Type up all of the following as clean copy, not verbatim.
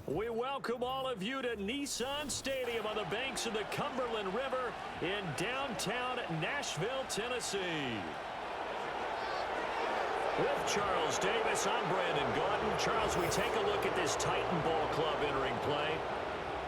We welcome all of you to Nissan Stadium on the banks of the Cumberland River in downtown Nashville, Tennessee. With Charles Davis, I'm Brandon Gordon. Charles, we take a look at this Titan Ball Club entering play.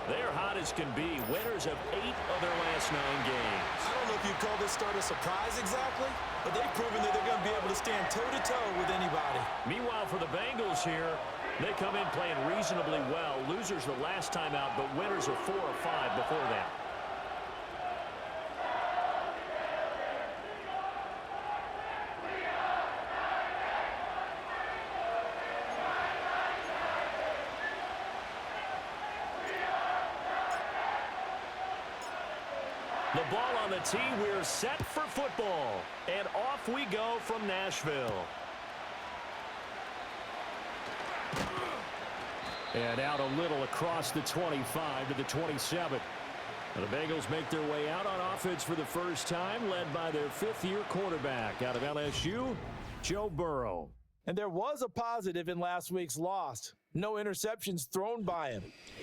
They're hot as can be, winners of 8 of their last 9 games. I don't know if you'd call this start a surprise exactly, but they've proven that they're going to be able to stand toe-to-toe with anybody. Meanwhile, for the Bengals here, they come in playing reasonably well. Losers the last time out, but winners of 4 or 5 before that. The ball on the tee, we're set for football. And off we go from Nashville. And out a little across the 25 to the 27. The Bengals make their way out on offense for the first time, led by their 5th-year quarterback out of LSU, Joe Burrow. And there was a positive in last week's loss. No interceptions thrown by him.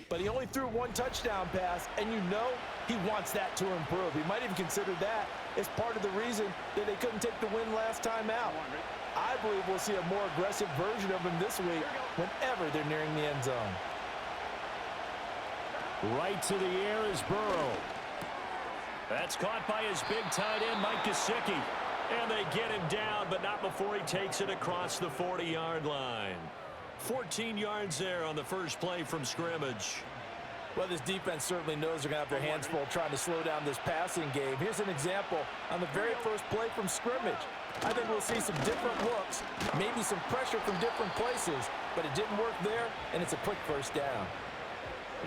But he only threw 1 touchdown pass, and you know he wants that to improve. He might even consider that as part of the reason that they couldn't take the win last time out. I believe we'll see a more aggressive version of him this week whenever they're nearing the end zone. Right to the air is Burrow. That's caught by his big tight end, Mike Gesicki. And they get him down, but not before he takes it across the 40-yard line. 14 yards there on the first play from scrimmage. Well, this defense certainly knows they're going to have their hands full trying to slow down this passing game. Here's an example on the very first play from scrimmage. I think we'll see some different looks, maybe some pressure from different places, but it didn't work there, and it's a quick first down.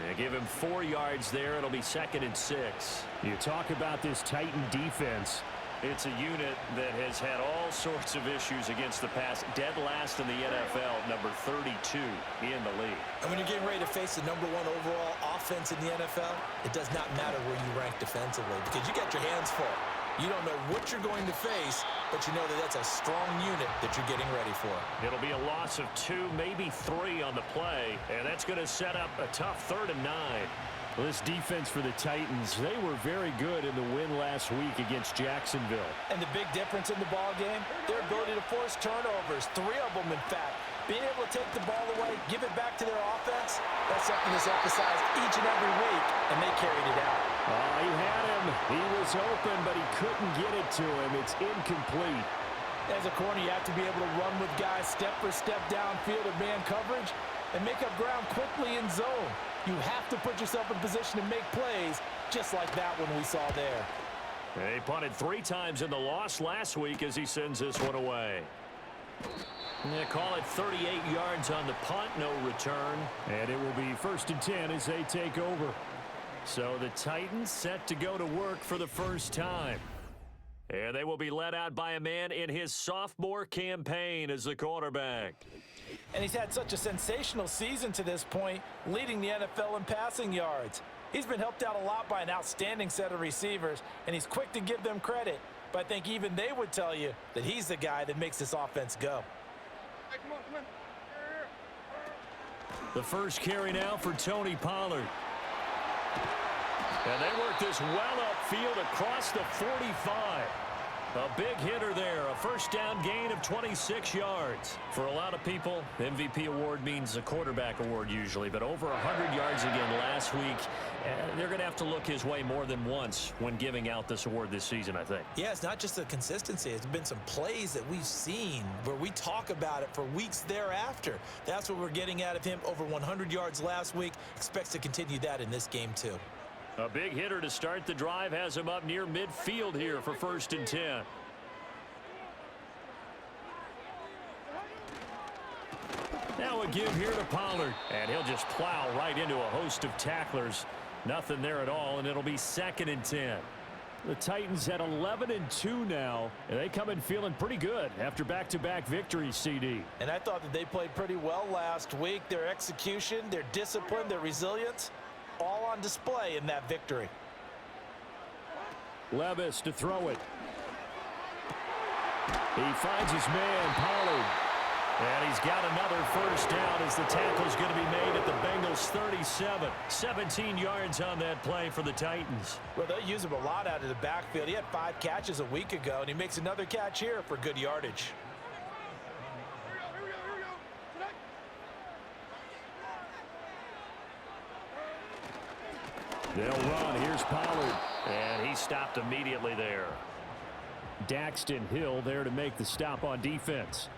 Yeah, give him 4 yards there. It'll be 2nd and 6. You talk about this Titan defense. It's a unit that has had all sorts of issues against the pass. Dead last in the NFL, number 32 in the league. And when you're getting ready to face the number 1 overall offense in the NFL, it does not matter where you rank defensively because you got your hands full. You don't know what you're going to face, but you know that that's a strong unit that you're getting ready for. It'll be a loss of 2, maybe 3 on the play, and that's going to set up a tough 3rd and 9. Well, this defense for the Titans, they were very good in the win last week against Jacksonville. And the big difference in the ball game, their ability to force turnovers, 3 of them in fact. Being able to take the ball away, give it back to their offense, that's something that's emphasized each and every week, and they carried it out. Oh, he had him. He was open, but he couldn't get it to him. It's incomplete. As a corner, you have to be able to run with guys step for step downfield of man coverage and make up ground quickly in zone. You have to put yourself in position to make plays just like that one we saw there. They punted 3 times in the loss last week as he sends this one away. They call it 38 yards on the punt, no return. And it will be 1st and 10 as they take over. So the Titans set to go to work for the first time. And they will be led out by a man in his sophomore campaign as the quarterback. And he's had such a sensational season to this point, leading the NFL in passing yards. He's been helped out a lot by an outstanding set of receivers, and he's quick to give them credit. But I think even they would tell you that he's the guy that makes this offense go. The first carry now for Tony Pollard. And they work this well upfield across the 45. A big hitter there, a first down gain of 26 yards. For a lot of people, MVP award means a quarterback award usually, but over 100 yards again last week. They're going to have to look his way more than once when giving out this award this season, I think. Yeah, it's not just the consistency. It's been some plays that we've seen where we talk about it for weeks thereafter. That's what we're getting out of him. Over 100 yards last week. Expects to continue that in this game, too. A big hitter to start the drive has him up near midfield here for 1st and 10. Now a give here to Pollard, and he'll just plow right into a host of tacklers. Nothing there at all, and it'll be 2nd and 10. The Titans at 11-2 now, and they come in feeling pretty good after back-to-back victories, CD. And I thought that they played pretty well last week. Their execution, their discipline, their resilience, all on display in that victory. Levis to throw it. He finds his man, Pollard. And he's got another first down as the tackle's going to be made at the Bengals loss 37. 17 yards on that play for the Titans. Well, they'll use him a lot out of the backfield. He had 5 catches a week ago, and he makes another catch here for good yardage. They'll run. Here's Pollard. And he stopped immediately there. Daxton Hill there to make the stop on defense.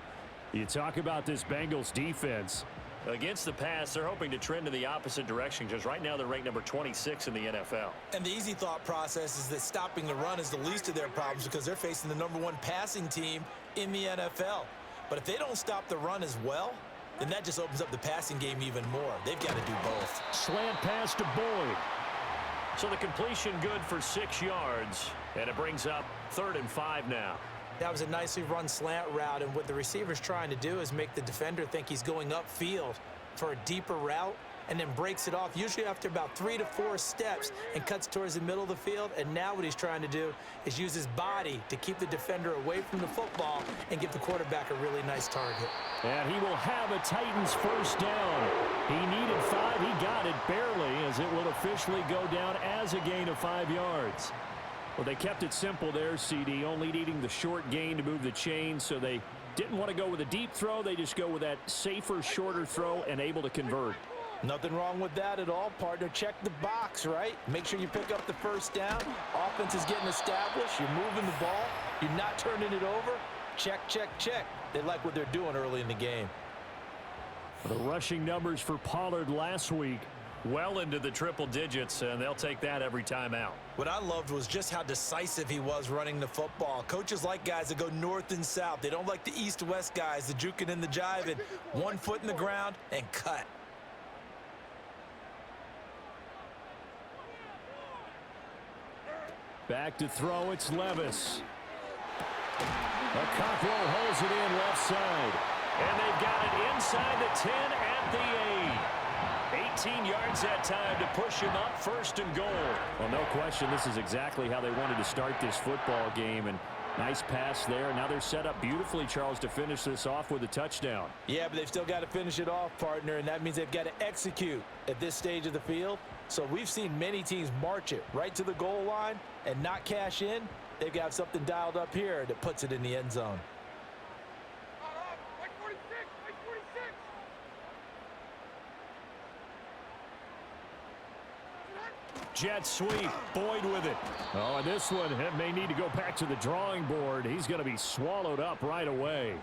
You talk about this Bengals defense. Against the pass, they're hoping to trend in the opposite direction because right now they're ranked number 26 in the NFL. And the easy thought process is that stopping the run is the least of their problems because they're facing the #1 passing team in the NFL. But if they don't stop the run as well, then that just opens up the passing game even more. They've got to do both. Slant pass to Boyd. So the completion good for 6 yards, and it brings up 3rd and 5 now. That was a nicely run slant route, and what the receiver's trying to do is make the defender think he's going upfield for a deeper route and then breaks it off, usually after about 3 to 4 steps, and cuts towards the middle of the field. And now what he's trying to do is use his body to keep the defender away from the football and give the quarterback a really nice target. And he will have a Titans first down. He needed 5. He got it barely, as it will officially go down as a gain of 5 yards. Well, they kept it simple there, CD, only needing the short gain to move the chains, so they didn't want to go with a deep throw. They just go with that safer, shorter throw and able to convert. Nothing wrong with that at all, partner. Check the box, right? Make sure you pick up the first down. Offense is getting established. You're moving the ball. You're not turning it over. Check, check, check. They like what they're doing early in the game. The rushing numbers for Pollard last week, well into the triple digits, and they'll take that every time out. What I loved was just how decisive he was running the football. Coaches like guys that go north and south. They don't like the east-west guys, the juking and the jiving. 1 foot in the ground and cut. back to throw. It's Levis. Cockrell holds it in left side. And they've got it inside the 10 at the 8. 18 yards that time to push him up, 1st and goal. Well, no question, this is exactly how they wanted to start this football game. And nice pass there. Now they're set up beautifully, Charles, to finish this off with a touchdown. Yeah, but they've still got to finish it off, partner, and that means they've got to execute at this stage of the field. So we've seen many teams march it right to the goal line and not cash in. They've got something dialed up here that puts it in the end zone. Jet sweep, Boyd with it. Oh, and this one may need to go back to the drawing board. He's going to be swallowed up right away.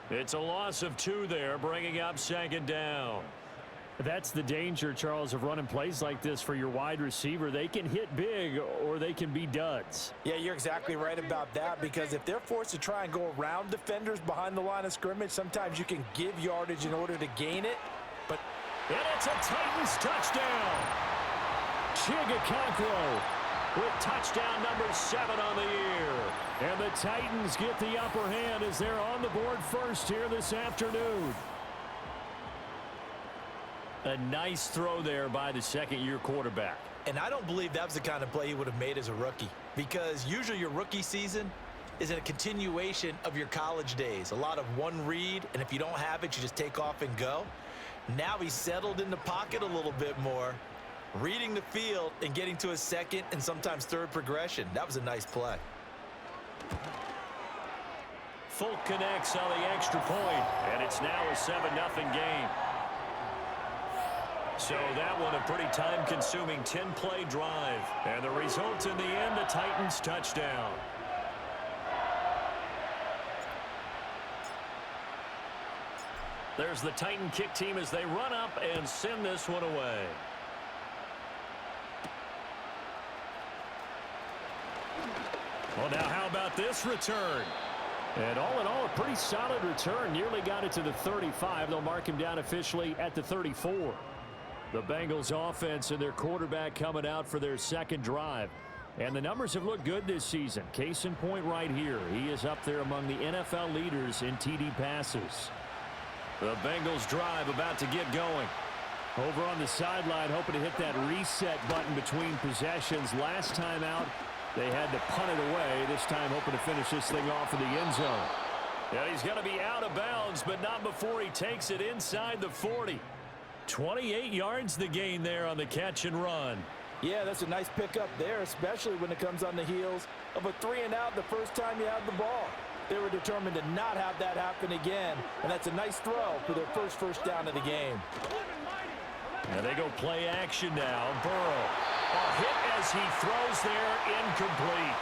It's a loss of 2 there, bringing up 2nd down. That's the danger, Charles, of running plays like this for your wide receiver. They can hit big or they can be duds. Yeah, you're exactly right about that, because if they're forced to try and go around defenders behind the line of scrimmage, sometimes you can give yardage in order to gain it. But and it's a Titans touchdown. Cockrell with touchdown number 7 on the year. And the Titans get the upper hand as they're on the board first here this afternoon. A nice throw there by the 2nd-year quarterback. And I don't believe that was the kind of play he would have made as a rookie, because usually your rookie season is a continuation of your college days. A lot of one read, and if you don't have it, you just take off and go. Now he's settled in the pocket a little bit more, reading the field and getting to his 2nd and sometimes 3rd progression. That was a nice play. Folk connects on the extra point, and it's now a 7-0 game. So that one a pretty time-consuming 10-play drive. And the result in the end, a Titans touchdown. There's the Titan kick team as they run up and send this one away. Well, now how about this return? And all in all, a pretty solid return. Nearly got it to the 35. They'll mark him down officially at the 34. The Bengals offense and their quarterback coming out for their 2nd drive. And the numbers have looked good this season. Case in point right here. He is up there among the NFL leaders in TD passes. The Bengals drive about to get going. Over on the sideline, hoping to hit that reset button between possessions. Last time out, they had to punt it away. This time hoping to finish this thing off in the end zone. Yeah, he's going to be out of bounds, but not before he takes it inside the 40. 28 yards the gain there on the catch and run. Yeah, that's a nice pickup there, especially when it comes on the heels of a 3-and-out the first time you have the ball. They were determined to not have that happen again, and that's a nice throw for their first down of the game. And they go play action now. Burrow. A hit as he throws there, incomplete.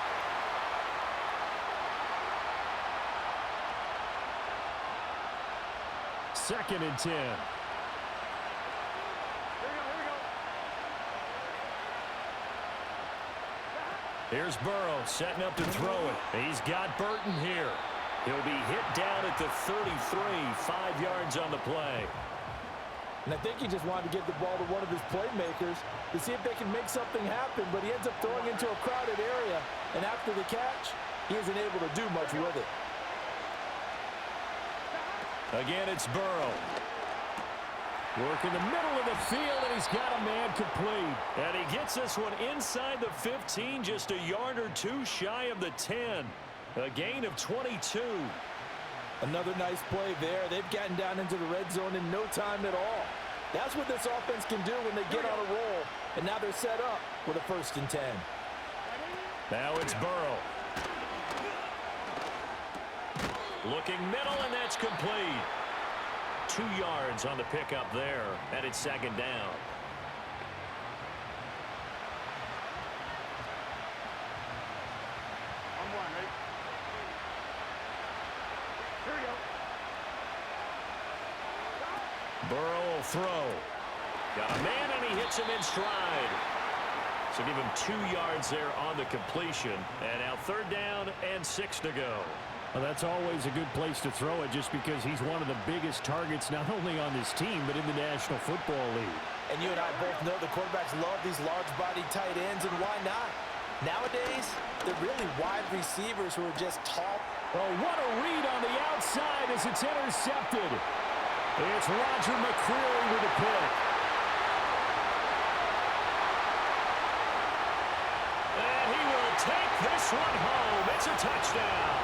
Second and 10. Here's Burrow setting up to throw it. He's got Burton here. He'll be hit down at the 33, 5 yards on the play. And I think he just wanted to get the ball to one of his playmakers to see if they can make something happen, but he ends up throwing into a crowded area, and after the catch, he isn't able to do much with it. Again, it's Burrow. Work in the middle of the field, and he's got a man complete. And he gets this one inside the 15, just a yard or two shy of the 10. A gain of 22. Another nice play there. They've gotten down into the red zone in no time at all. That's what this offense can do when they get on a roll. And now they're set up with a 1st and 10. Now it's Burrow. Looking middle, and that's complete. 2 yards on the pickup there, and it's 2nd down. Burrow will throw. Got a man, and he hits him in stride. So give him 2 yards there on the completion. And now 3rd down and 6 to go. Well, that's always a good place to throw it just because he's one of the biggest targets not only on this team but in the National Football League. And you and I both know the quarterbacks love these large-bodied tight ends, and why not? Nowadays, they're really wide receivers who are just tall. Oh, what a read on the outside as it's intercepted. It's Roger McCreary with a pick. And he will take this one home. It's a touchdown.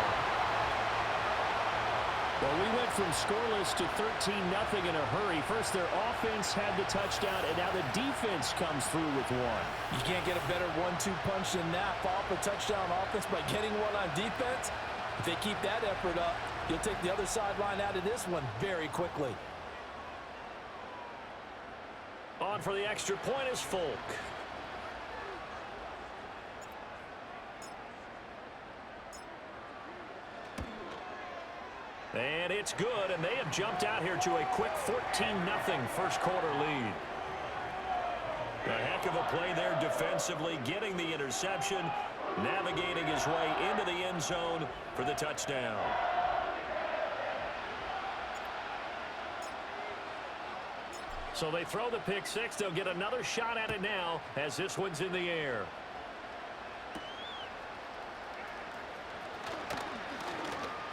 Well, we went from scoreless to 13-0 in a hurry. First, their offense had the touchdown, and now the defense comes through with one. You can't get a better 1-2 punch than that. Follow up a touchdown offense by getting one on defense. If they keep that effort up, you'll take the other sideline out of this one very quickly. On for the extra point is Folk. And it's good, and they have jumped out here to a quick 14-0 first quarter lead. A heck of a play there defensively, getting the interception, navigating his way into the end zone for the touchdown. So they throw the pick six. They'll get another shot at it now as this one's in the air.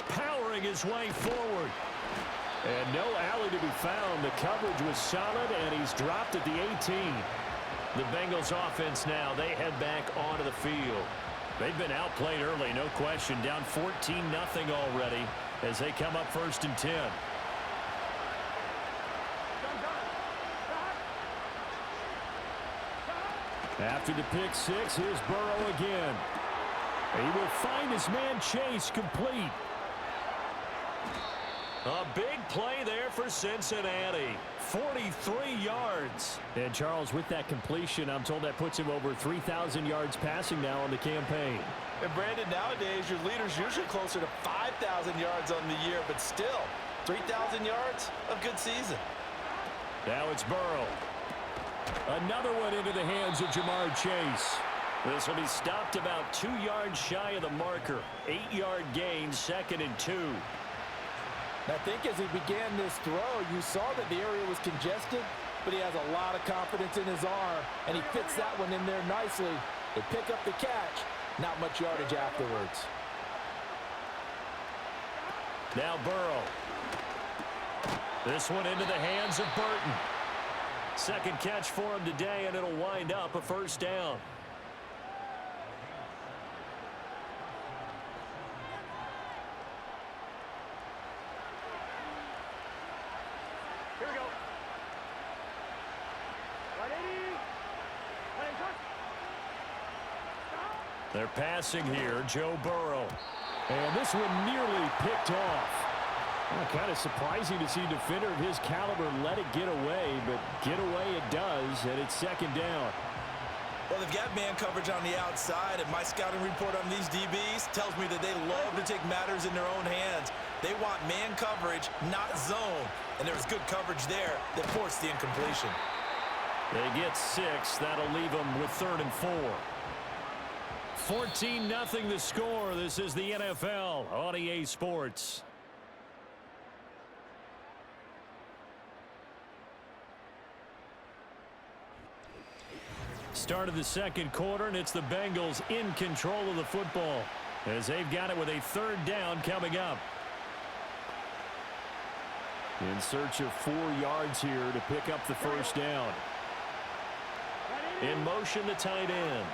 Powering his way forward. And no alley to be found. The coverage was solid, and he's dropped at the 18. The Bengals offense now, they head back onto the field. They've been outplayed early, no question. Down 14-0 already as they come up 1st and 10. After the pick six, here's Burrow again. He will find his man Chase complete. A big play there for Cincinnati. 43 yards. And Charles, with that completion, I'm told that puts him over 3,000 yards passing now on the campaign. And Brandon, nowadays your leader's usually closer to 5,000 yards on the year, but still, 3,000 yards, a good season. Now it's Burrow. Another one into the hands of Jamar Chase. This will be stopped about 2 yards shy of the marker. 8-yard gain, 2nd and 2. I think as he began this throw, you saw that the area was congested, but he has a lot of confidence in his arm, and he fits that one in there nicely. They pick up the catch, not much yardage afterwards. Now Burrow. This one into the hands of Burton. Second catch for him today, and it'll wind up a 1st down. Here we go. They're passing here. Joe Burrow. And this one nearly picked off. Well, kind of surprising to see a defender of his caliber let it get away, but get away it does, and it's second down. Well, they've got man coverage on the outside, and my scouting report on these DBs tells me that they love to take matters in their own hands. They want man coverage, not zone. And there was good coverage there that forced the incompletion. They get 6. That'll leave them with 3rd and 4. 14-0 the score. This is the NFL on EA Sports. Start of the second quarter, and it's the Bengals in control of the football as they've got it with a 3rd down coming up. In search of 4 yards here to pick up the first down. In motion, the tight end.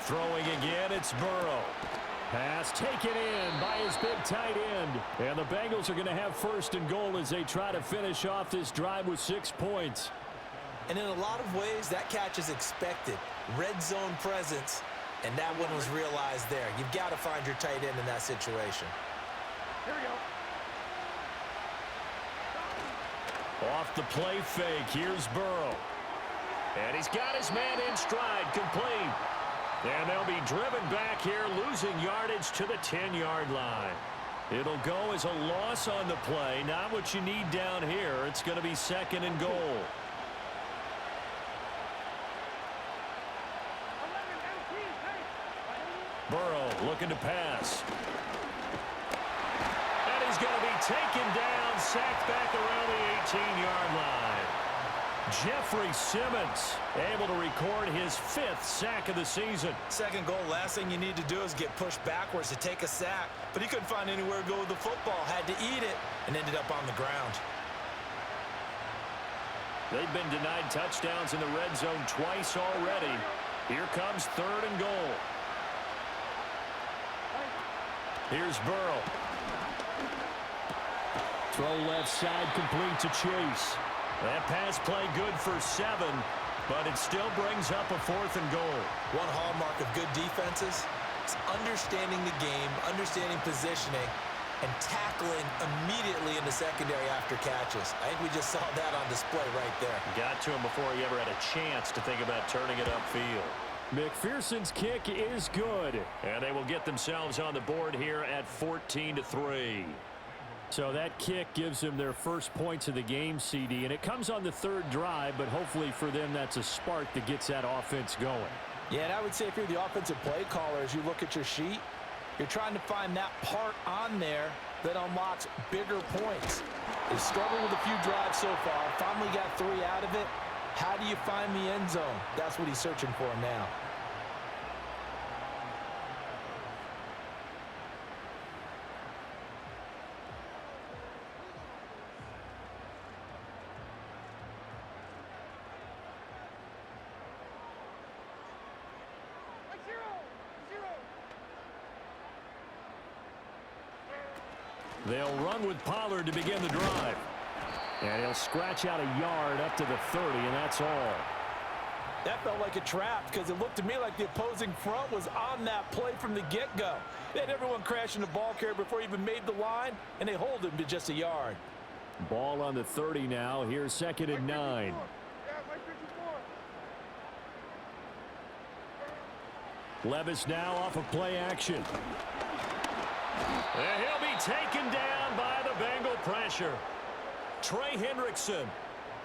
Throwing again, it's Burrow. Pass taken in by his big tight end. And the Bengals are going to have 1st and goal as they try to finish off this drive with 6 points. And in a lot of ways, that catch is expected. Red zone presence, and that one was realized there. You've got to find your tight end in that situation. Here we go. Off the play fake, here's Burrow. And he's got his man in stride, complete. And they'll be driven back here, losing yardage to the 10-yard line. It'll go as a loss on the play, not what you need down here. It's going to be 2nd and goal. Burrow looking to pass. And he's going to be taken down, sacked back around the 18-yard line. Jeffrey Simmons able to record his 5th sack of the season. 2nd goal, last thing you need to do is get pushed backwards to take a sack. But he couldn't find anywhere to go with the football, had to eat it, and ended up on the ground. They've been denied touchdowns in the red zone twice already. Here comes 3rd and goal. Here's Burrow. Throw left side, complete to Chase. That pass play good for 7, but it still brings up a 4th and goal. One hallmark of good defenses is understanding the game, understanding positioning, and tackling immediately in the secondary after catches. I think we just saw that on display right there. Got to him before he ever had a chance to think about turning it upfield. McPherson's kick is good. And they will get themselves on the board here at 14-3. So that kick gives them their first points of the game, CD, and it comes on the 3rd drive, but hopefully for them that's a spark that gets that offense going. Yeah, and I would say if you're the offensive play caller, as you look at your sheet, you're trying to find that part on there that unlocks bigger points. They struggled with a few drives so far, finally got 3 out of it. How do you find the end zone? That's what he's searching for now. They'll run with Pollard to begin the drive. And he'll scratch out a yard up to the 30, and that's all. That felt like a trap because it looked to me like the opposing front was on that play from the get-go. They had everyone crashing the ball carrier before he even made the line, and they hold him to just a yard. Ball on the 30 now. Here's 2nd and 9. Levis now off of play action. And he'll be taken down by the Bengal pressure. Trey Hendrickson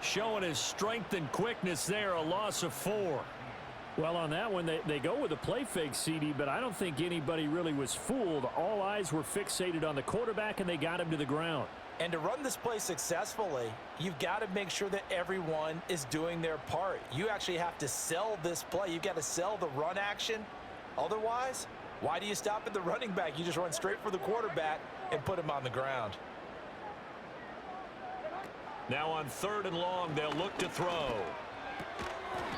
showing his strength and quickness there, a loss of 4. Well, on that one, they go with a play fake, CD, but I don't think anybody really was fooled. All eyes were fixated on the quarterback, and they got him to the ground. And to run this play successfully, you've got to make sure that everyone is doing their part. You actually have to sell this play. You've got to sell the run action. Otherwise, why do you stop at the running back? You just run straight for the quarterback and put him on the ground. Now on 3rd and long, they'll look to throw.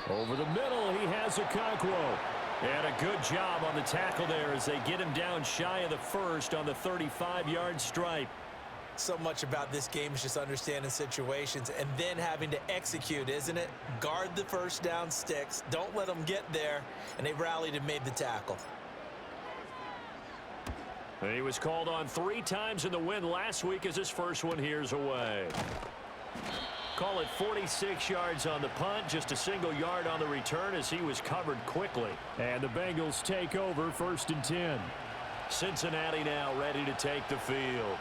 Over the middle, he has Okonkwo. And a good job on the tackle there as they get him down shy of the 1st on the 35-yard stripe. So much about this game is just understanding situations and then having to execute, isn't it? Guard the first down sticks. Don't let them get there. And they rallied and made the tackle. And he was called on 3 times in the win last week as his first one here's away. Call it 46 yards on the punt, just a single yard on the return as he was covered quickly. And the Bengals take over 1st and 10. Cincinnati now ready to take the field.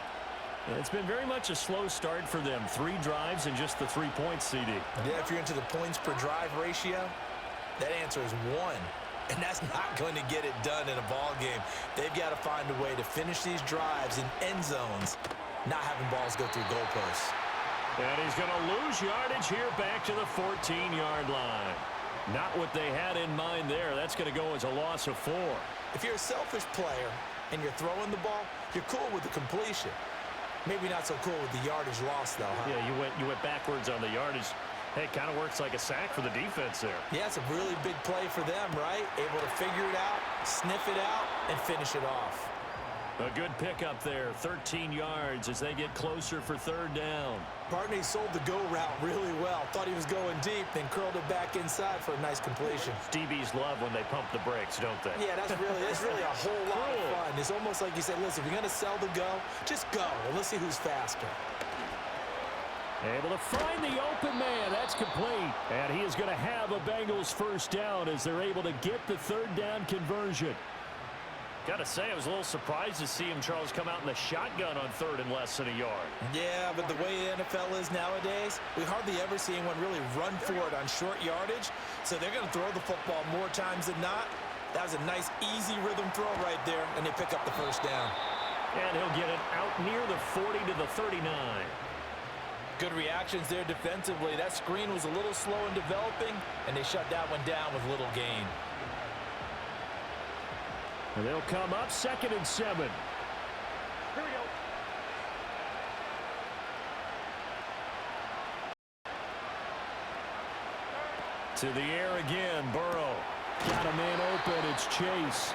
It's been very much a slow start for them. 3 drives and just the 3 points, CD. Yeah, if you're into the points per drive ratio, that answer is 1. And that's not going to get it done in a ball game. They've got to find a way to finish these drives in end zones, not having balls go through goalposts. And he's going to lose yardage here back to the 14-yard line. Not what they had in mind there. That's going to go as a loss of 4. If you're a selfish player and you're throwing the ball, you're cool with the completion. Maybe not so cool with the yardage loss, though, huh? Yeah, you went backwards on the yardage. Hey, it kind of works like a sack for the defense there. Yeah, it's a really big play for them, right? Able to figure it out, sniff it out, and finish it off. A good pickup there, 13 yards as they get closer for 3rd down. Barney sold the go route really well. Thought he was going deep, then curled it back inside for a nice completion. DBs love when they pump the brakes, don't they? Yeah, that's really a whole lot of fun. It's almost like you said, listen, if you're going to sell the go, just go. And let's see who's faster. Able to find the open man. That's complete. And he is going to have a Bengals 1st down as they're able to get the 3rd down conversion. Got to say, I was a little surprised to see him, Charles, come out in the shotgun on 3rd and less than a yard. Yeah, but the way the NFL is nowadays, we hardly ever see anyone really run for it on short yardage. So they're going to throw the football more times than not. That was a nice, easy rhythm throw right there, and they pick up the 1st down. And he'll get it out near the 40 to the 39. Good reactions there defensively. That screen was a little slow in developing, and they shut that one down with little gain. And they'll come up 2nd and 7. Here we go. To the air again, Burrow. Got a man open. It's Chase.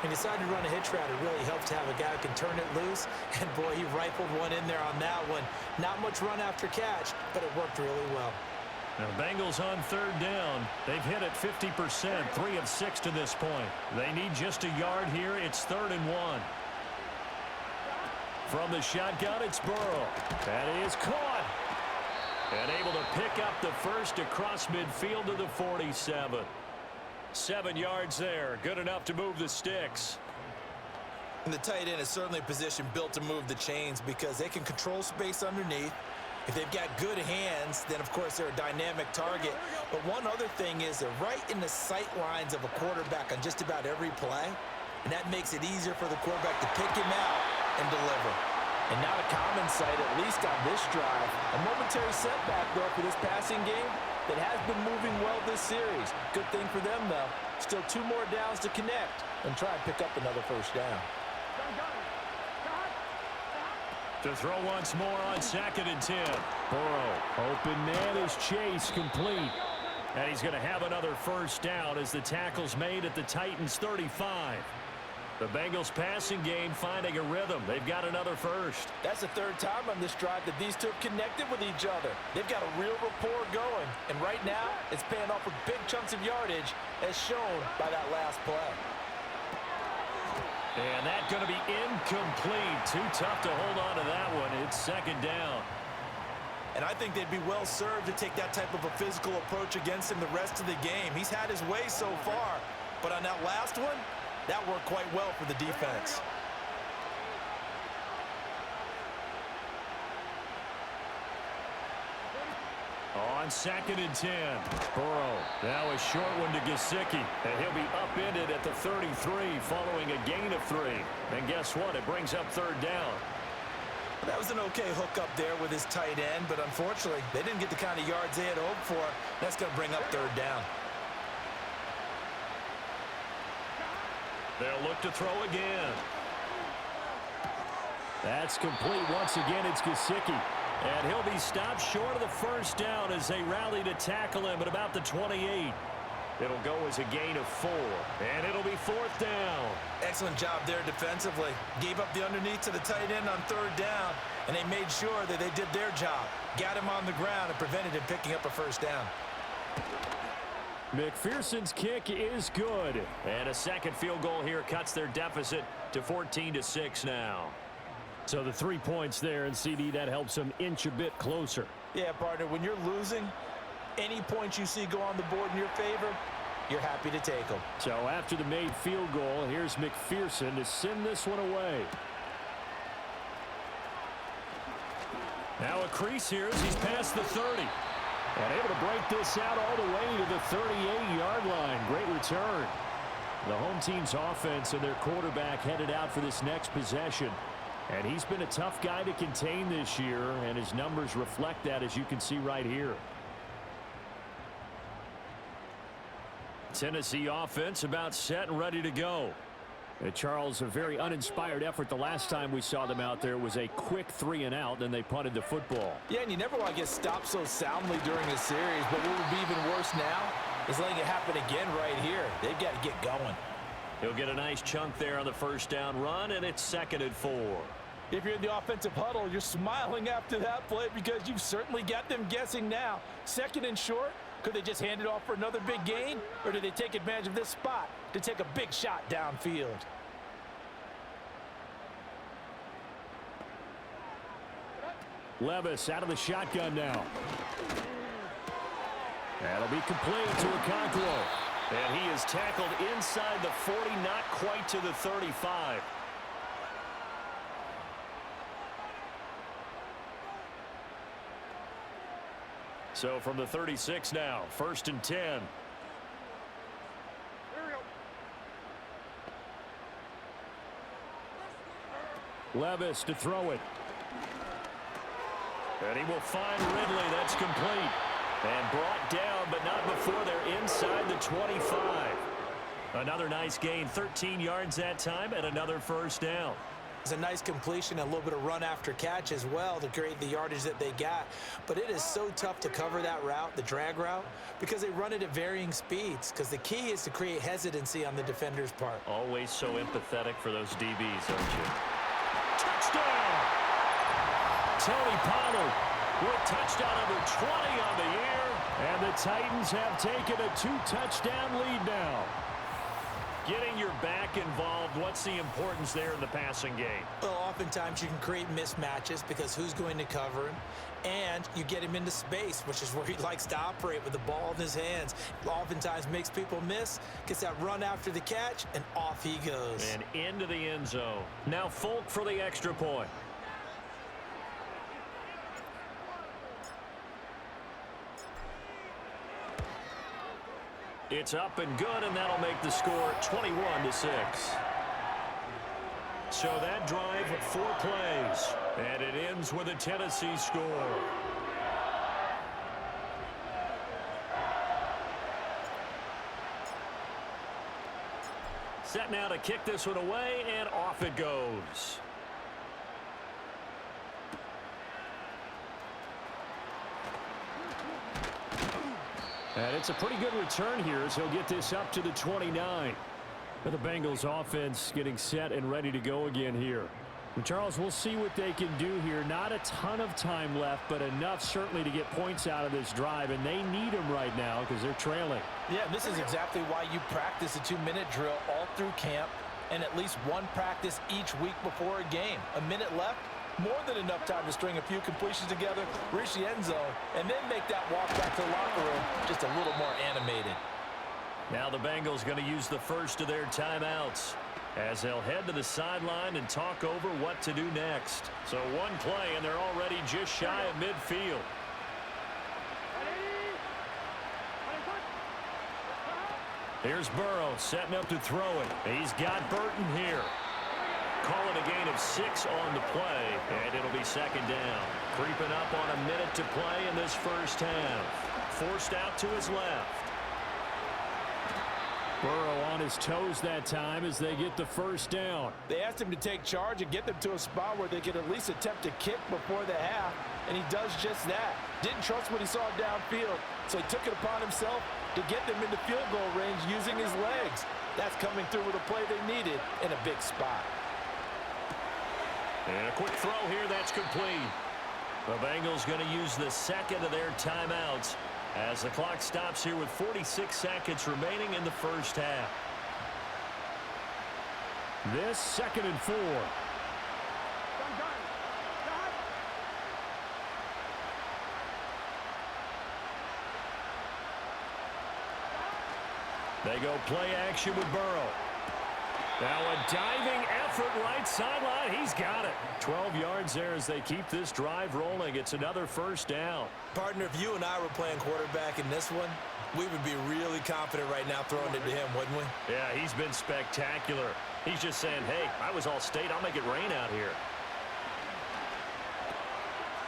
He decided to run a hitch route. It really helps to have a guy who can turn it loose. And, boy, he rifled one in there on that one. Not much run after catch, but it worked really well. Now, the Bengals on 3rd down. They've hit it 50%, 3 of 6 to this point. They need just a yard here. It's 3rd and 1. From the shotgun, it's Burrow. That is caught. And able to pick up the 1st across midfield to the 47. 7 yards there. Good enough to move the sticks. And the tight end is certainly a position built to move the chains because they can control space underneath. If they've got good hands, then, of course, they're a dynamic target. But one other thing is they're right in the sight lines of a quarterback on just about every play. And that makes it easier for the quarterback to pick him out and deliver. And not a common sight, at least on this drive. A momentary setback, though, for this passing game that has been moving well this series. Good thing for them, though. Still 2 more downs to connect and try and pick up another 1st down. To throw once more on 2nd and 10. Burrow. Open man is Chase, complete. And he's going to have another 1st down as the tackle's made at the Titans' 35. The Bengals passing game finding a rhythm. They've got another 1st. That's the 3rd time on this drive that these two have connected with each other. They've got a real rapport going. And right now, it's paying off with big chunks of yardage as shown by that last play. And that's going to be incomplete. Too tough to hold on to that one. It's 2nd down. And I think they'd be well served to take that type of a physical approach against him the rest of the game. He's had his way so far. But on that last one, that worked quite well for the defense. On 2nd and 10. Burrow. Now a short one to Gesicki. And he'll be upended at the 33 following a gain of 3. And guess what? It brings up 3rd down. That was an okay hookup there with his tight end, but unfortunately, they didn't get the kind of yards they had hoped for. That's going to bring up 3rd down. They'll look to throw again. That's complete. Once again, it's Gesicki. And he'll be stopped short of the 1st down as they rally to tackle him at about the 28. It'll go as a gain of 4. And it'll be 4th down. Excellent job there defensively. Gave up the underneath to the tight end on 3rd down, and they made sure that they did their job. Got him on the ground and prevented him picking up a 1st down. McPherson's kick is good. And a second field goal here cuts their deficit to 14-6 now. So the 3 points there, and CD, that helps them inch a bit closer. Yeah, partner, when you're losing, any points you see go on the board in your favor, you're happy to take them. So after the made field goal, here's McPherson to send this one away. Now a crease here as he's past the 30. And able to break this out all the way to the 38-yard line. Great return. The home team's offense and their quarterback headed out for this next possession. And he's been a tough guy to contain this year, and his numbers reflect that, as you can see right here. Tennessee offense about set and ready to go. Charles, a very uninspired effort the last time we saw them out there was a quick 3-and-out, then they punted the football. Yeah, and you never want to get stopped so soundly during a series, but what would be even worse now is letting it happen again right here. They've got to get going. He'll get a nice chunk there on the first down run, and it's 2nd and 4. If you're in the offensive huddle, you're smiling after that play because you've certainly got them guessing now. 2nd and short, could they just hand it off for another big gain, or do they take advantage of this spot to take a big shot downfield? Levis out of the shotgun now. That'll be complete to Okonkwo. And he is tackled inside the 40, not quite to the 35. So from the 36 now, 1st and 10. Levis to throw it. And he will find Ridley. That's complete. And brought down, but not before they're inside the 25. Another nice gain, 13 yards that time, and another first down. It's a nice completion, a little bit of run after catch as well to create the yardage that they got. But it is so tough to cover that route, the drag route, because they run it at varying speeds. Because the key is to create hesitancy on the defender's part. Always so empathetic for those DBs, aren't you? Touchdown! Tony Pollard with touchdown number 20 on the year. And the Titans have taken a 2-touchdown lead now. Getting your back involved, what's the importance there in the passing game? Well, oftentimes you can create mismatches because who's going to cover him, and you get him into space, which is where he likes to operate with the ball in his hands. Oftentimes makes people miss, gets that run after the catch, and off he goes. And into the end zone. Now Folk for the extra point. It's up and good, and that'll make the score 21-6. So that drive, 4 plays, and it ends with a Tennessee score. Set now to kick this one away, and off it goes. And it's a pretty good return here as he'll get this up to the 29. But the Bengals offense getting set and ready to go again here. And Charles, we'll see what they can do here. Not a ton of time left, but enough certainly to get points out of this drive. And they need them right now because they're trailing. Yeah, this is exactly why you practice a 2-minute drill all through camp and at least one practice each week before a game. A minute left. More than enough time to string a few completions together, reach the end zone, and then make that walk back to the locker room just a little more animated. Now the Bengals going to use the first of their timeouts as they'll head to the sideline and talk over what to do next. So one play, and they're already just shy of midfield. Here's Burrow setting up to throw it. He's got Burton here. Call it a gain of 6 on the play, and it'll be 2nd down. Creeping up on a minute to play in this first half. Forced out to his left. Burrow on his toes that time as they get the first down. They asked him to take charge and get them to a spot where they could at least attempt a kick before the half, and he does just that. Didn't trust what he saw downfield, so he took it upon himself to get them into field goal range using his legs. That's coming through with a play they needed in a big spot. And a quick throw here, that's complete. The Bengals going to use the second of their timeouts As the clock stops here with 46 seconds remaining in the first half. This 2nd and 4. They go play action with Burrow. Now a diving effort right sideline. He's got it. 12 yards there as they keep this drive rolling. It's another first down. Partner, if you and I were playing quarterback in this one, we would be really confident right now throwing it to him, wouldn't we? Yeah, he's been spectacular. He's just saying, hey, I was All-State. I'll make it rain out here.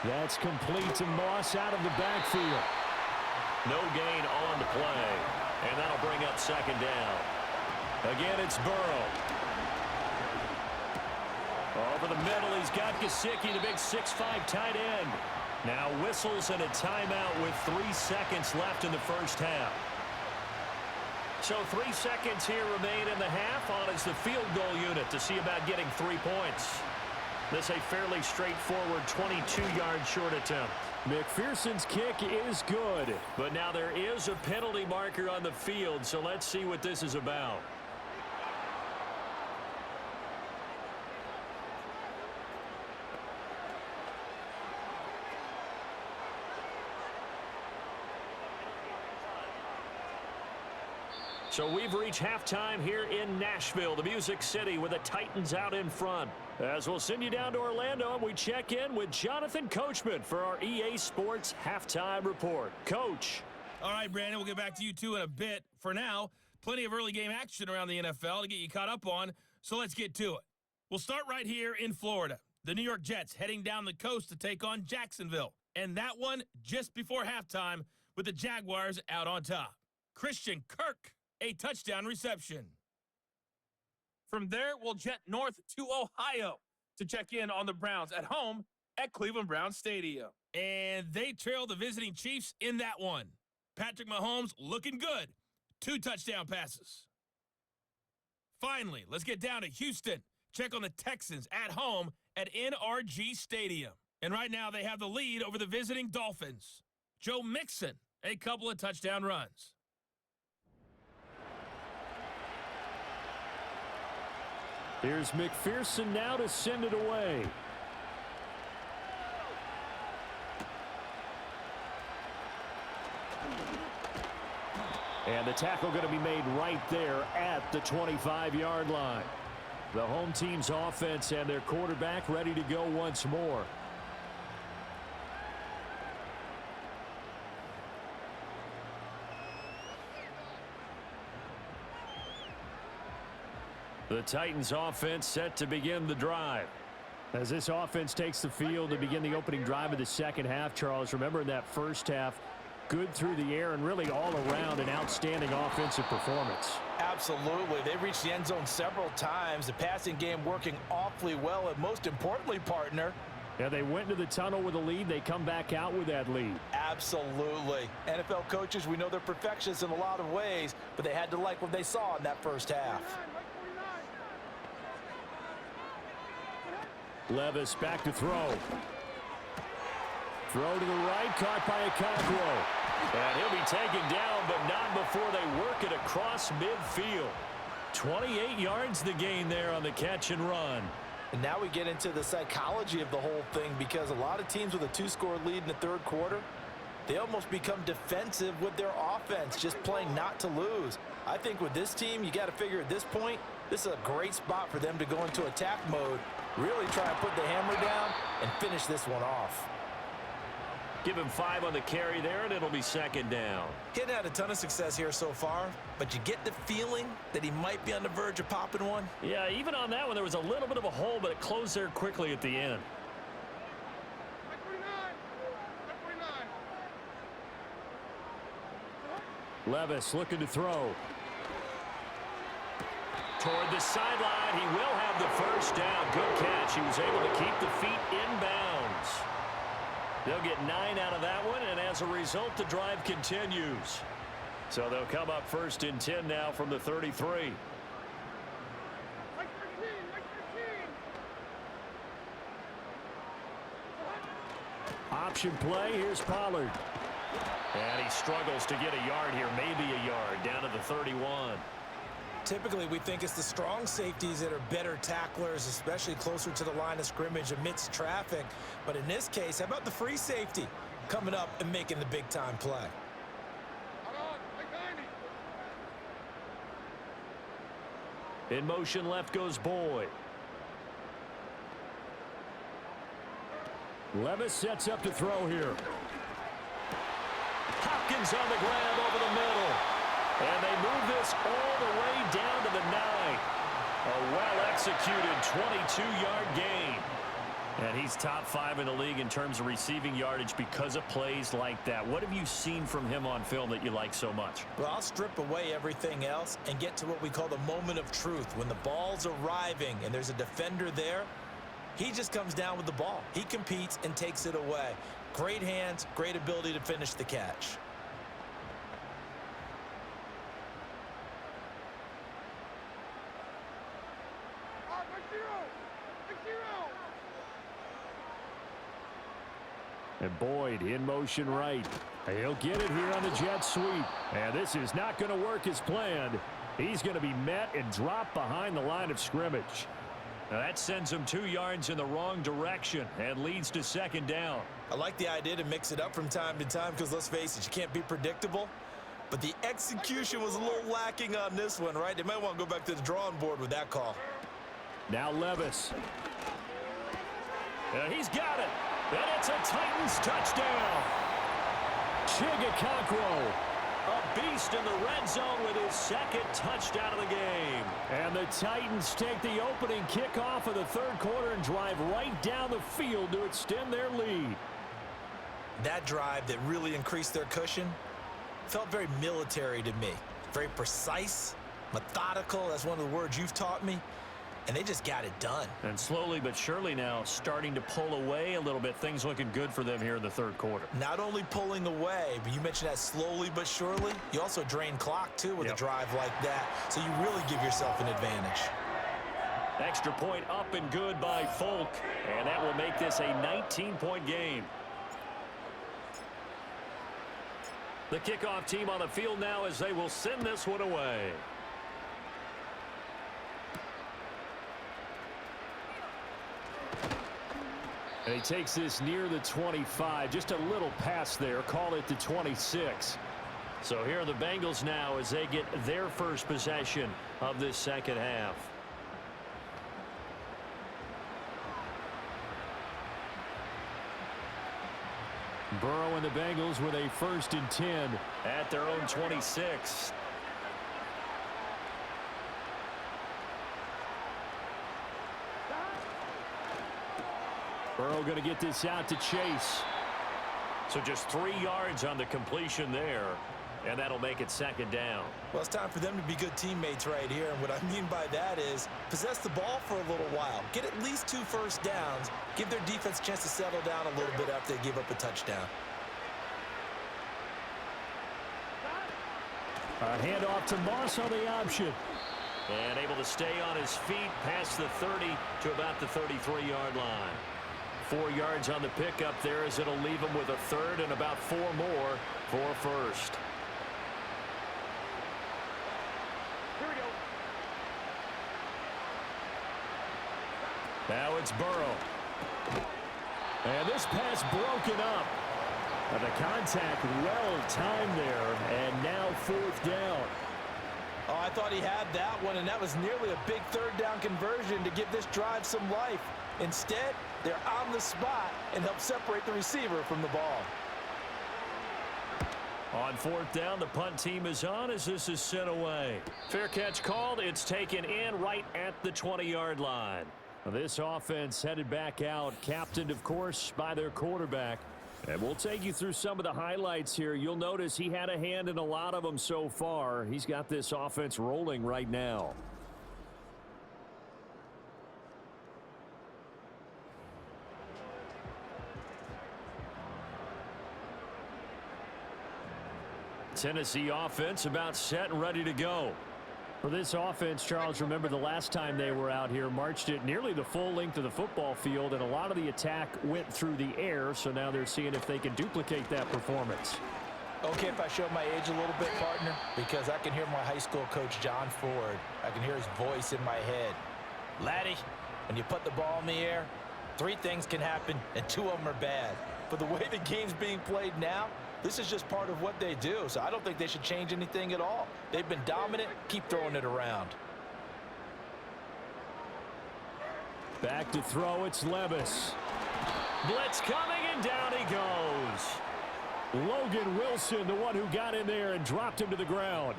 That's complete to Moss out of the backfield. No gain on the play. And that'll bring up 2nd down. Again, it's Burrow. Over the middle, he's got Gesicki, the big 6'5" tight end. Now whistles and a timeout with 3 seconds left in the first half. So 3 seconds here remain in the half on as the field goal unit to see about getting 3 points. This a fairly straightforward 22-yard short attempt. McPherson's kick is good. But now there is a penalty marker on the field, so let's see what this is about. So we've reached halftime here in Nashville, the Music City, with the Titans out in front. As we'll send you down to Orlando, and we check in with Jonathan Coachman for our EA Sports Halftime Report. Coach. All right, Brandon, we'll get back to you two in a bit. For now, plenty of early game action around the NFL to get you caught up on, so let's get to it. We'll start right here in Florida. The New York Jets heading down the coast to take on Jacksonville. And that one just before halftime with the Jaguars out on top. Christian Kirk, a touchdown reception. From there, we'll jet north to Ohio to check in on the Browns at home at Cleveland Browns Stadium. And they trail the visiting Chiefs in that one. Patrick Mahomes looking good. 2 touchdown passes. Finally, let's get down to Houston. Check on the Texans at home at NRG Stadium. And right now they have the lead over the visiting Dolphins. Joe Mixon, a couple of touchdown runs. Here's McPherson now to send it away. And the tackle going to be made right there at the 25-yard line. The home team's offense and their quarterback ready to go once more. The Titans offense set to begin the drive. As this offense takes the field to begin the opening drive of the second half, Charles, remember in that first half, good through the air and really all around an outstanding offensive performance. Absolutely. They reached the end zone several times. The passing game working awfully well, and most importantly, partner, yeah, they went into the tunnel with a lead. They come back out with that lead. Absolutely. NFL coaches, we know they're perfectionists in a lot of ways, but they had to like what they saw in that first half. Levis back to throw. Throw to the right, caught by Okonkwo. And he'll be taken down, but not before they work it across midfield. 28 yards the gain there on the catch and run. And now we get into the psychology of the whole thing, because a lot of teams with a 2-score lead in the third quarter, they almost become defensive with their offense, just playing not to lose. I think with this team, you got to figure at this point, this is a great spot for them to go into attack mode, really try and put the hammer down and finish this one off. Give him 5 on the carry there, and it'll be second down. He hadn't had a ton of success here so far, but you get the feeling that he might be on the verge of popping one. Yeah, even on that one, there was a little bit of a hole, but it closed there quickly at the end. Levis looking to throw. Toward the sideline, he will have the first down. Good catch. He was able to keep the feet inbounds. They'll get 9 out of that one, and as a result, the drive continues. So they'll come up first and 10 now from the 33. Option play. Here's Pollard. And he struggles to get a yard here, maybe a yard, down to the 31. Typically, we think it's the strong safeties that are better tacklers, especially closer to the line of scrimmage amidst traffic. But in this case, how about the free safety coming up and making the big-time play? In motion left goes Boyd. Levis sets up to throw here. Hopkins on the grab over the middle. And they move this all the way down to the 9. A well-executed 22-yard gain. And he's top 5 in the league in terms of receiving yardage because of plays like that. What have you seen from him on film that you like so much? Well, I'll strip away everything else and get to what we call the moment of truth. When the ball's arriving and there's a defender there, he just comes down with the ball. He competes and takes it away. Great hands, great ability to finish the catch. And Boyd in motion right. He'll get it here on the jet sweep. And this is not going to work as planned. He's going to be met and dropped behind the line of scrimmage. Now that sends him 2 yards in the wrong direction and leads to second down. I like the idea to mix it up from time to time because, let's face it, you can't be predictable. But the execution was a little lacking on this one, right? They might want to go back to the drawing board with that call. Now Levis. He's got it. And it's a Titans touchdown. Chigakonkwo. A beast in the red zone with his second touchdown of the game. And the Titans take the opening kickoff of the third quarter and drive right down the field to extend their lead. That drive that really increased their cushion felt very military to me. Very precise, methodical. That's one of the words you've taught me. And they just got it done. And slowly but surely now starting to pull away a little bit. Things looking good for them here in the third quarter. Not only pulling away, but you mentioned that slowly but surely. You also drain clock, too, with a drive like that. So you really give yourself an advantage. Extra point up and good by Folk. And that will make this a 19-point game. The kickoff team on the field now as they will send this one away. And he takes this near the 25. Just a little pass there. Call it the 26. So here are the Bengals now as they get their first possession of this second half. Burrow and the Bengals with a 1st and 10. At their own 26. Burrow going to get this out to Chase. So just 3 yards on the completion there. And that'll make it second down. Well, it's time for them to be good teammates right here. And what I mean by that is possess the ball for a little while. Get at least 2 first downs. Give their defense a chance to settle down a little bit after they give up a touchdown. A handoff to Moss on the option. And able to stay on his feet past the 30 to about the 33-yard line. 4 yards on the pickup there as it'll leave him with a 3rd and about 4 more for first. Here we go. Now it's Burrow. And this pass broken up. And the contact well timed there. And now 4th down. Oh, I thought he had that one, and that was nearly a big 3rd down conversion to give this drive some life. Instead, they're on the spot and help separate the receiver from the ball. On 4th down, the punt team is on as this is sent away. Fair catch called. It's taken in right at the 20-yard line. This offense headed back out, captained, of course, by their quarterback. And we'll take you through some of the highlights here. You'll notice he had a hand in a lot of them so far. He's got this offense rolling right now. Tennessee offense about set and ready to go. For this offense, Charles, remember the last time they were out here, marched it nearly the full length of the football field, and a lot of the attack went through the air, so now they're seeing if they can duplicate that performance. Okay, if I show my age a little bit, partner, because I can hear my high school coach, John Ford. I can hear his voice in my head. Laddie, when you put the ball in the air, 3 things can happen, and 2 of them are bad. But the way the game's being played now, this is just part of what they do, so I don't think they should change anything at all. They've been dominant. Keep throwing it around. Back to throw, it's Levis. Blitz coming, and down he goes. Logan Wilson, the one who got in there and dropped him to the ground.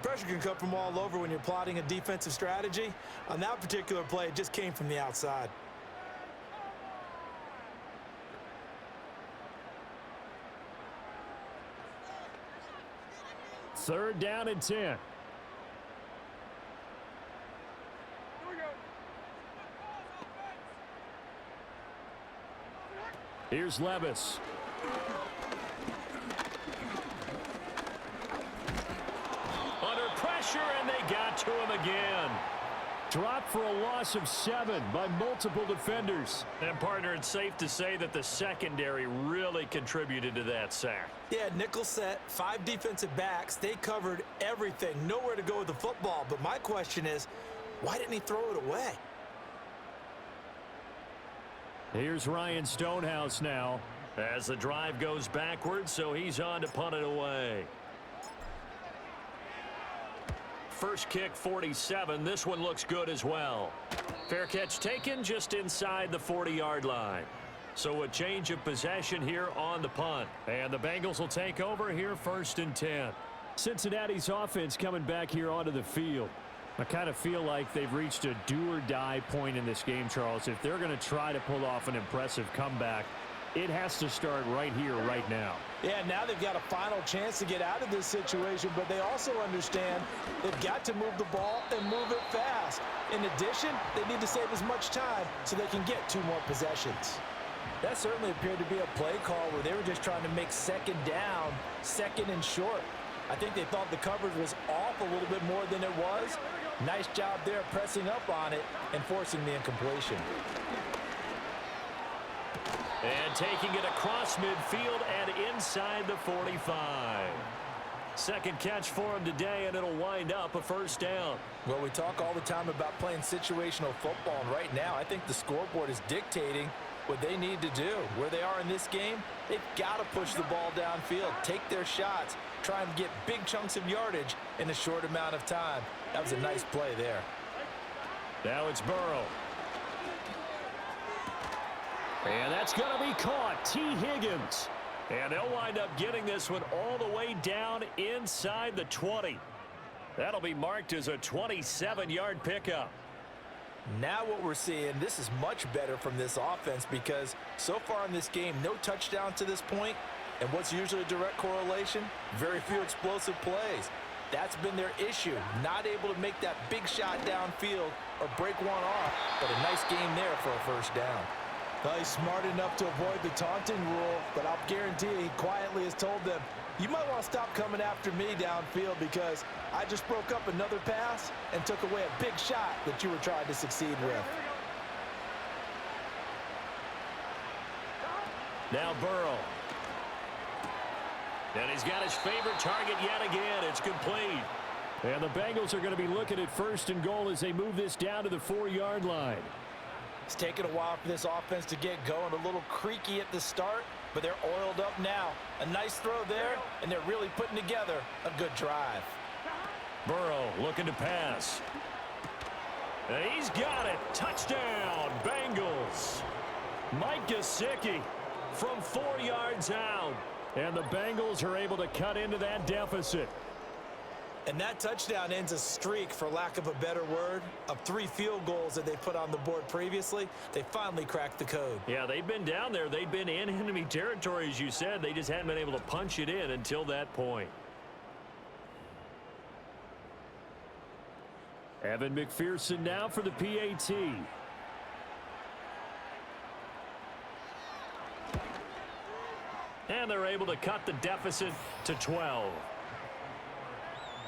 Pressure can come from all over when you're plotting a defensive strategy. On that particular play, it just came from the outside. Third down and 10. Here we go. Here's Levis. Under pressure, and they got to him again. Dropped for a loss of 7 by multiple defenders. And, partner, it's safe to say that the secondary really contributed to that sack. Yeah, nickel set, 5 defensive backs. They covered everything. Nowhere to go with the football. But my question is, why didn't he throw it away? Here's Ryan Stonehouse now. As the drive goes backwards, so he's on to punt it away. First kick, 47. This one looks good as well. Fair catch taken just inside the 40-yard line. So a change of possession here on the punt. And the Bengals will take over here, 1st and 10. Cincinnati's offense coming back here onto the field. I kind of feel like they've reached a do-or-die point in this game, Charles. If they're going to try to pull off an impressive comeback, it has to start right here, right now. Yeah, now they've got a final chance to get out of this situation, but they also understand they've got to move the ball and move it fast. In addition, they need to save as much time so they can get 2 more possessions. That certainly appeared to be a play call where they were just trying to make 2nd down, 2nd and short. I think they thought the coverage was off a little bit more than it was. Nice job there pressing up on it and forcing the incompletion. And taking it across midfield and inside the 45. Second catch for him today, and it'll wind up a 1st down. Well, we talk all the time about playing situational football, and right now I think the scoreboard is dictating what they need to do. Where they are in this game, they've got to push the ball downfield, take their shots, try and get big chunks of yardage in a short amount of time. That was a nice play there. Now it's Burrow. And that's going to be caught. T. Higgins. And they'll wind up getting this one all the way down inside the 20. That'll be marked as a 27-yard pickup. Now what we're seeing, this is much better from this offense because so far in this game, no touchdowns to this point. And what's usually a direct correlation? Very few explosive plays. That's been their issue, not able to make that big shot downfield or break one off. But a nice game there for a 1st down. Well, he's smart enough to avoid the taunting rule, but I'll guarantee he quietly has told them, you might want to stop coming after me downfield because I just broke up another pass and took away a big shot that you were trying to succeed with. Now Burrow. And he's got his favorite target yet again. It's complete. And the Bengals are going to be looking at 1st and goal as they move this down to the 4-yard line. It's taken a while for this offense to get going. A little creaky at the start, but they're oiled up now. A nice throw there, and they're really putting together a good drive. Burrow looking to pass. And he's got it. Touchdown, Bengals. Mike Gesicki from 4 yards out. And the Bengals are able to cut into that deficit. And that touchdown ends a streak, for lack of a better word, of 3 field goals that they put on the board previously. They finally cracked the code. Yeah, they've been down there. They've been in enemy territory, as you said. They just hadn't been able to punch it in until that point. Evan McPherson now for the PAT. And they're able to cut the deficit to 12.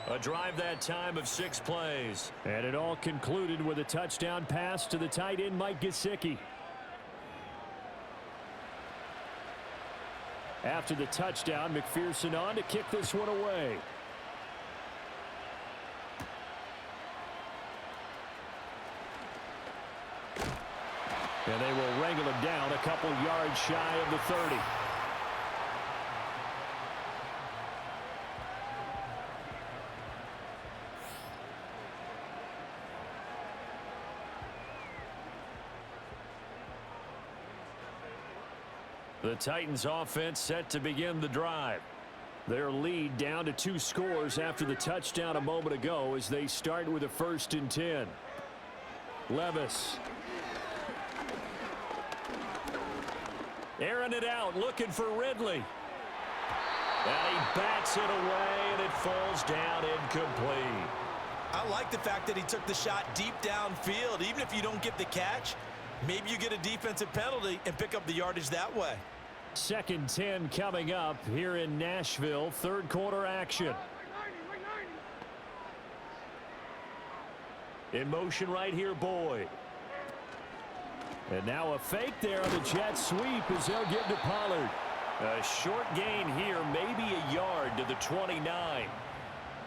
A drive that time of 6 plays. And it all concluded with a touchdown pass to the tight end, Mike Gesicki. After the touchdown, McPherson on to kick this one away. And they will wrangle him down a couple yards shy of the 30. The Titans offense set to begin the drive. Their lead down to 2 scores after the touchdown a moment ago as they start with a 1st and 10. Levis. Airing it out, looking for Ridley. And he bats it away, and it falls down incomplete. I like the fact that he took the shot deep downfield. Even if you don't get the catch, maybe you get a defensive penalty and pick up the yardage that way. 2nd 10 coming up here in Nashville. 3rd quarter action. In motion right here, Boyd. And now a fake there on the jet sweep as they'll give to Pollard. A short gain here, maybe a yard to the 29.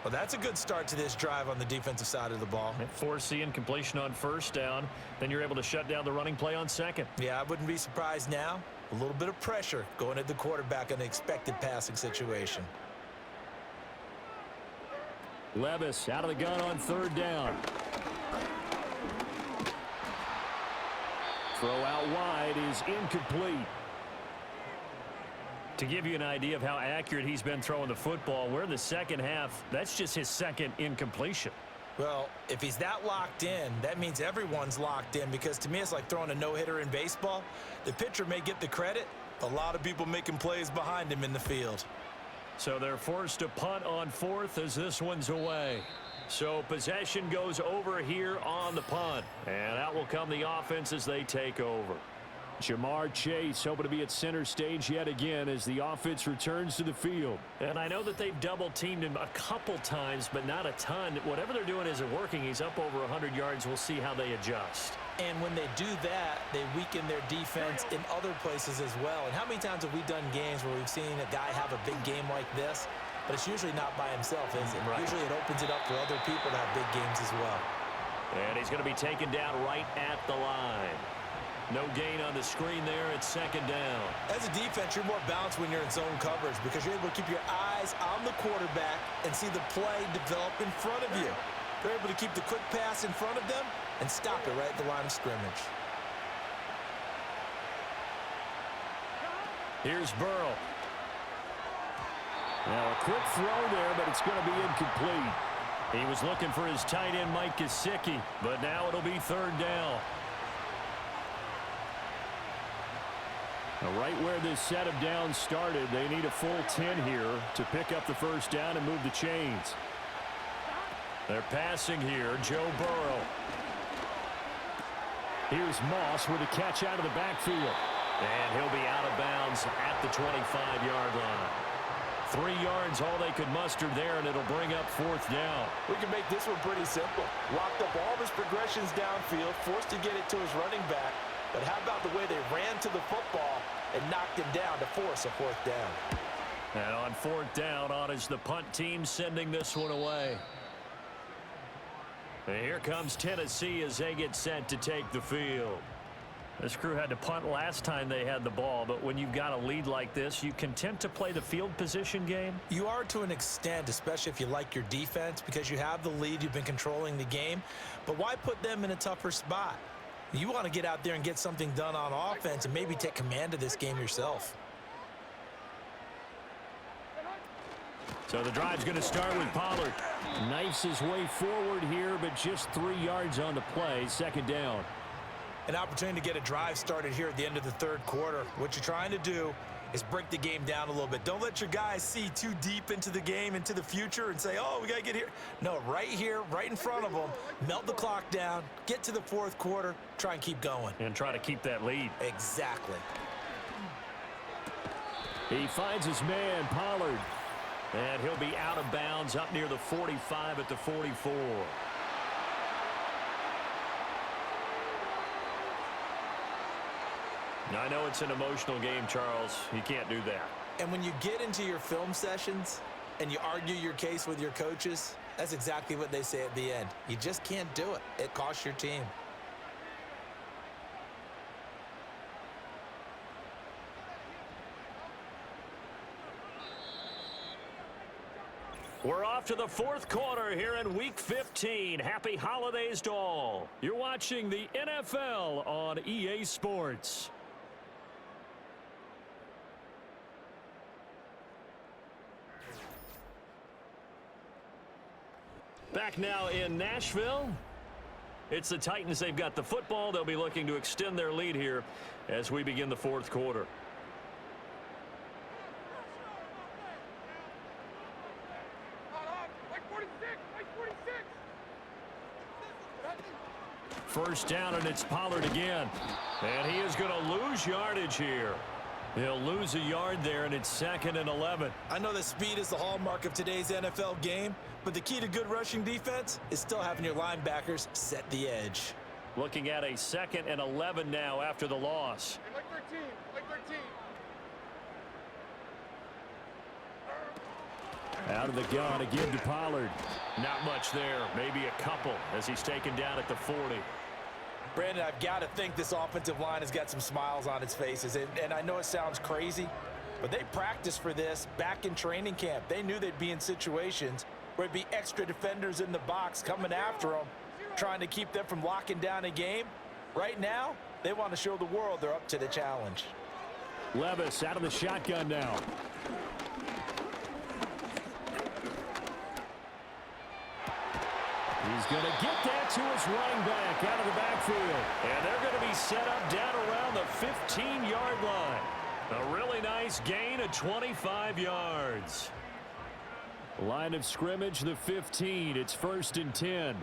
Well, that's a good start to this drive on the defensive side of the ball. Force the incompletion on 1st down. Then you're able to shut down the running play on 2nd. Yeah, I wouldn't be surprised now. A little bit of pressure going at the quarterback in an expected passing situation. Levis out of the gun on 3rd down. Throw out wide is incomplete. To give you an idea of how accurate he's been throwing the football, we're in the 2nd half. That's just his 2nd incompletion. Well, if he's that locked in, that means everyone's locked in, because to me it's like throwing a no-hitter in baseball. The pitcher may get the credit, a lot of people making plays behind him in the field. So they're forced to punt on 4th as this one's away. So possession goes over here on the punt. And out will come the offense as they take over. Jamar Chase hoping to be at center stage yet again as the offense returns to the field. And I know that they've double-teamed him a couple times, but not a ton. Whatever they're doing isn't working. He's up over 100 yards. We'll see how they adjust. And when they do that, they weaken their defense in other places as well. And how many times have we done games where we've seen a guy have a big game like this, but it's usually not by himself, is it? Right. Usually it opens it up for other people to have big games as well. And he's going to be taken down right at the line. No gain on the screen there. It's 2nd down. As a defense, you're more balanced when you're in zone coverage because you're able to keep your eyes on the quarterback and see the play develop in front of you. They're able to keep the quick pass in front of them and stop it right at the line of scrimmage. Here's Burrow. Now a quick throw there, but it's going to be incomplete. He was looking for his tight end, Mike Gesicki, but now it'll be 3rd down. Now right where this set of downs started, they need a full 10 here to pick up the 1st down and move the chains. They're passing here, Joe Burrow. Here's Moss with a catch out of the backfield. And he'll be out of bounds at the 25-yard line. 3 yards, all they could muster there, and it'll bring up 4th down. We can make this one pretty simple. Locked up all of his progressions downfield, forced to get it to his running back. But how about the way they ran to the football and knocked him down to force a 4th down? And on 4th down, on is the punt team sending this one away. And here comes Tennessee as they get set to take the field. This crew had to punt last time they had the ball, but when you've got a lead like this, you content to play the field position game? You are to an extent, especially if you like your defense, because you have the lead, you've been controlling the game. But why put them in a tougher spot? You want to get out there and get something done on offense and maybe take command of this game yourself. So the drive's going to start with Pollard. Knifes his way forward here, but just 3 yards on the play. 2nd down. An opportunity to get a drive started here at the end of the 3rd quarter. What you're trying to do is break the game down a little bit. Don't let your guys see too deep into the game, into the future, and say, oh, we got to get here. No, right here, right in front of them, melt the clock down, get to the 4th quarter, try and keep going. And try to keep that lead. Exactly. He finds his man, Pollard. And he'll be out of bounds up near the 45 at the 44. Now, I know it's an emotional game, Charles. You can't do that. And when you get into your film sessions and you argue your case with your coaches, that's exactly what they say at the end. You just can't do it. It costs your team. We're off to the fourth quarter here in Week 15. Happy holidays to all. You're watching the NFL on EA Sports. Back now in Nashville. It's the Titans. They've got the football. They'll be looking to extend their lead here as we begin the fourth quarter. First down, and it's Pollard again. And he is going to lose yardage here. He'll lose a yard there, and it's 2nd and 11. I know that speed is the hallmark of today's NFL game, but the key to good rushing defense is still having your linebackers set the edge. Looking at a 2nd and 11 now after the loss. Like 13, like 13. Out of the gun again to Pollard. Not much there, maybe a couple as he's taken down at the 40. Brandon, I've got to think this offensive line has got some smiles on its faces. And I know it sounds crazy, but they practiced for this back in training camp. They knew they'd be in situations where it'd be extra defenders in the box coming after them, trying to keep them from locking down a game. Right now, they want to show the world they're up to the challenge. Levis out of the shotgun now. He's going to get that to his running back out of the backfield. And they're going to be set up down around the 15-yard line. A really nice gain of 25 yards. Line of scrimmage, the 15. It's 1st and 10.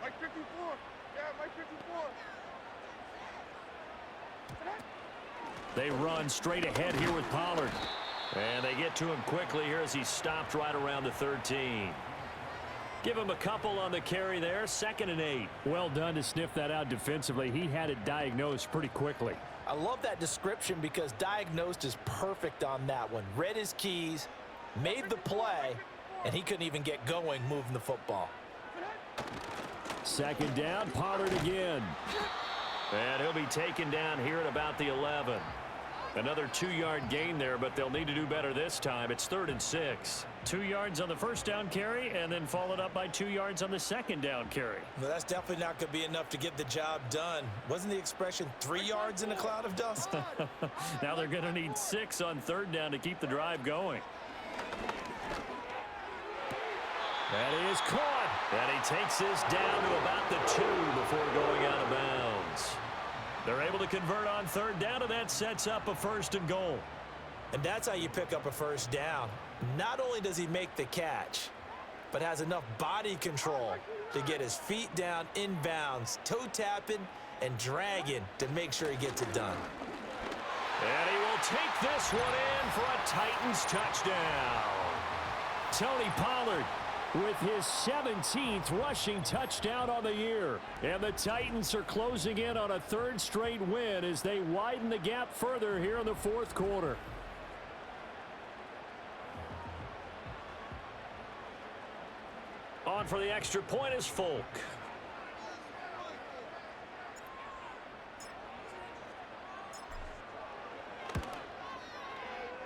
Like 54. Yeah, like 54. They run straight ahead here with Pollard. And they get to him quickly here as he stopped right around the 13. Give him a couple on the carry there. 2nd and 8. Well done to sniff that out defensively. He had it diagnosed pretty quickly. I love that description because diagnosed is perfect on that one. Read his keys, made the play, and he couldn't even get going moving the football. 2nd down, Pollard again. And he'll be taken down here at about the 11. Another 2-yard gain there, but they'll need to do better this time. It's 3rd and 6. 2 yards on the first down carry, and then followed up by 2 yards on the second down carry. Well, that's definitely not going to be enough to get the job done. Wasn't the expression 3 yards in a cloud of dust? Now they're going to need 6 on 3rd down to keep the drive going. That is caught. And he takes this down to about the 2 before going out of bounds. They're able to convert on 3rd down, and that sets up a 1st and goal. And that's how you pick up a 1st down. Not only does he make the catch, but has enough body control to get his feet down inbounds, toe tapping and dragging to make sure he gets it done. And he will take this one in for a Titans touchdown. Tony Pollard with his 17th rushing touchdown on the year. And the Titans are closing in on a 3rd straight win as they widen the gap further here in the 4th quarter. On for the extra point is Folk.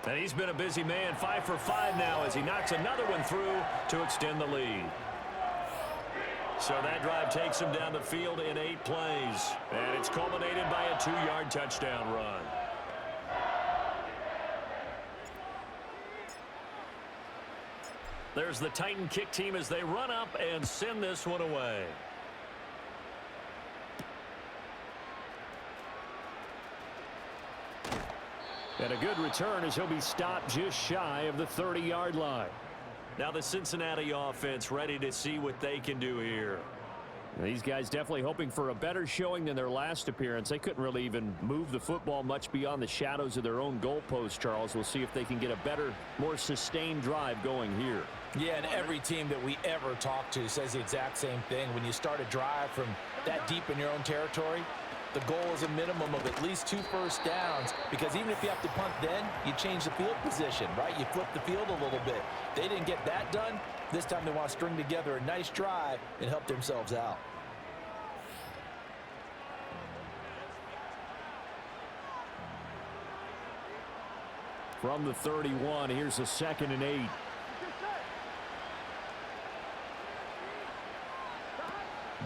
And he's been a busy man, 5 for 5 now as he knocks another one through to extend the lead. So that drive takes him down the field in 8 plays. And it's culminated by a 2-yard touchdown run. There's the Titan kick team as they run up and send this one away. And a good return as he'll be stopped just shy of the 30-yard line. Now the Cincinnati offense ready to see what they can do here. These guys definitely hoping for a better showing than their last appearance. They couldn't really even move the football much beyond the shadows of their own goalpost, Charles. We'll see if they can get a better, more sustained drive going here. Yeah, and every team that we ever talk to says the exact same thing. When you start a drive from that deep in your own territory, The goal is a minimum of at least 2 first downs, because even if you have to punt then, you change the field position, right? You flip the field a little bit. They didn't get that done. This time they want to string together a nice drive and help themselves out. From the 31, here's a 2nd and 8.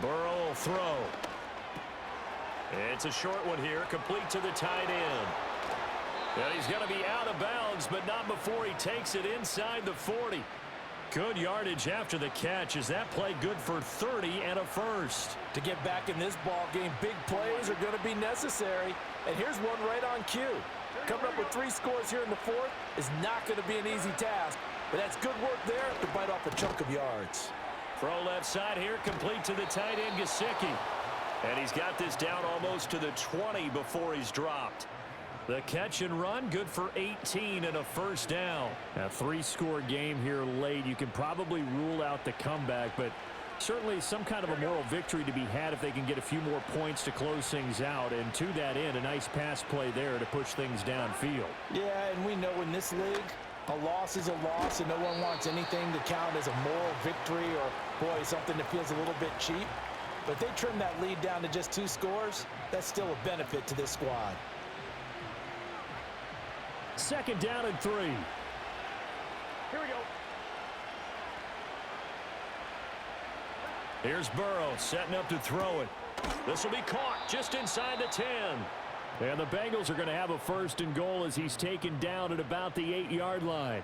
Burrow will throw. It's a short one here, complete to the tight end. And he's going to be out of bounds, but not before he takes it inside the 40. Good yardage after the catch. Is that play good for 30 and a first? To get back in this ball game, big plays are going to be necessary. And here's one right on cue. Coming up with 3 scores here in the 4th is not going to be an easy task, but that's good work there to bite off a chunk of yards. Throw left side here, complete to the tight end, Gesicki. And he's got this down almost to the 20 before he's dropped. The catch and run, good for 18 and a first down. A 3-score game here late. You can probably rule out the comeback, but certainly some kind of a moral victory to be had if they can get a few more points to close things out. And to that end, a nice pass play there to push things downfield. Yeah, and we know in this league, a loss is a loss, and no one wants anything to count as a moral victory or, boy, something that feels a little bit cheap. But if they trim that lead down to just 2 scores, that's still a benefit to this squad. 2nd down and 3. Here we go. Here's Burrow setting up to throw it. This will be caught just inside the 10. And the Bengals are going to have a 1st and goal as he's taken down at about the 8-yard line.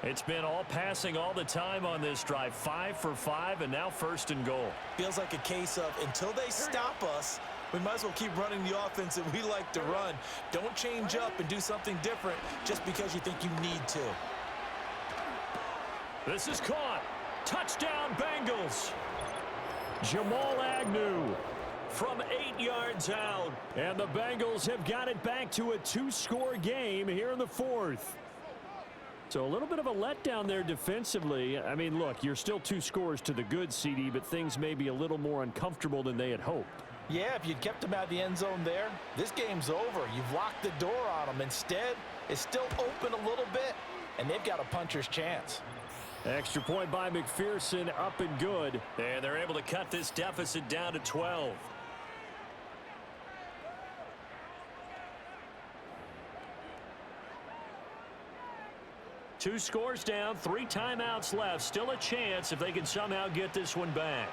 It's been all passing all the time on this drive. 5 for 5, and now 1st and goal. Feels like a case of until they stop us, we might as well keep running the offense that we like to run. Don't change up and do something different just because you think you need to. This is caught. Touchdown, Bengals. Jamal Agnew. From 8 yards out. And the Bengals have got it back to a 2-score game here in the 4th. So a little bit of a letdown there defensively. I mean, look, you're still 2 scores to the good, CD, but things may be a little more uncomfortable than they had hoped. Yeah, if you'd kept them out of the end zone there, this game's over. You've locked the door on them. Instead, it's still open a little bit, and they've got a puncher's chance. Extra point by McPherson, up and good. And they're able to cut this deficit down to 12. Two scores down, 3 timeouts left. Still a chance if they can somehow get this one back.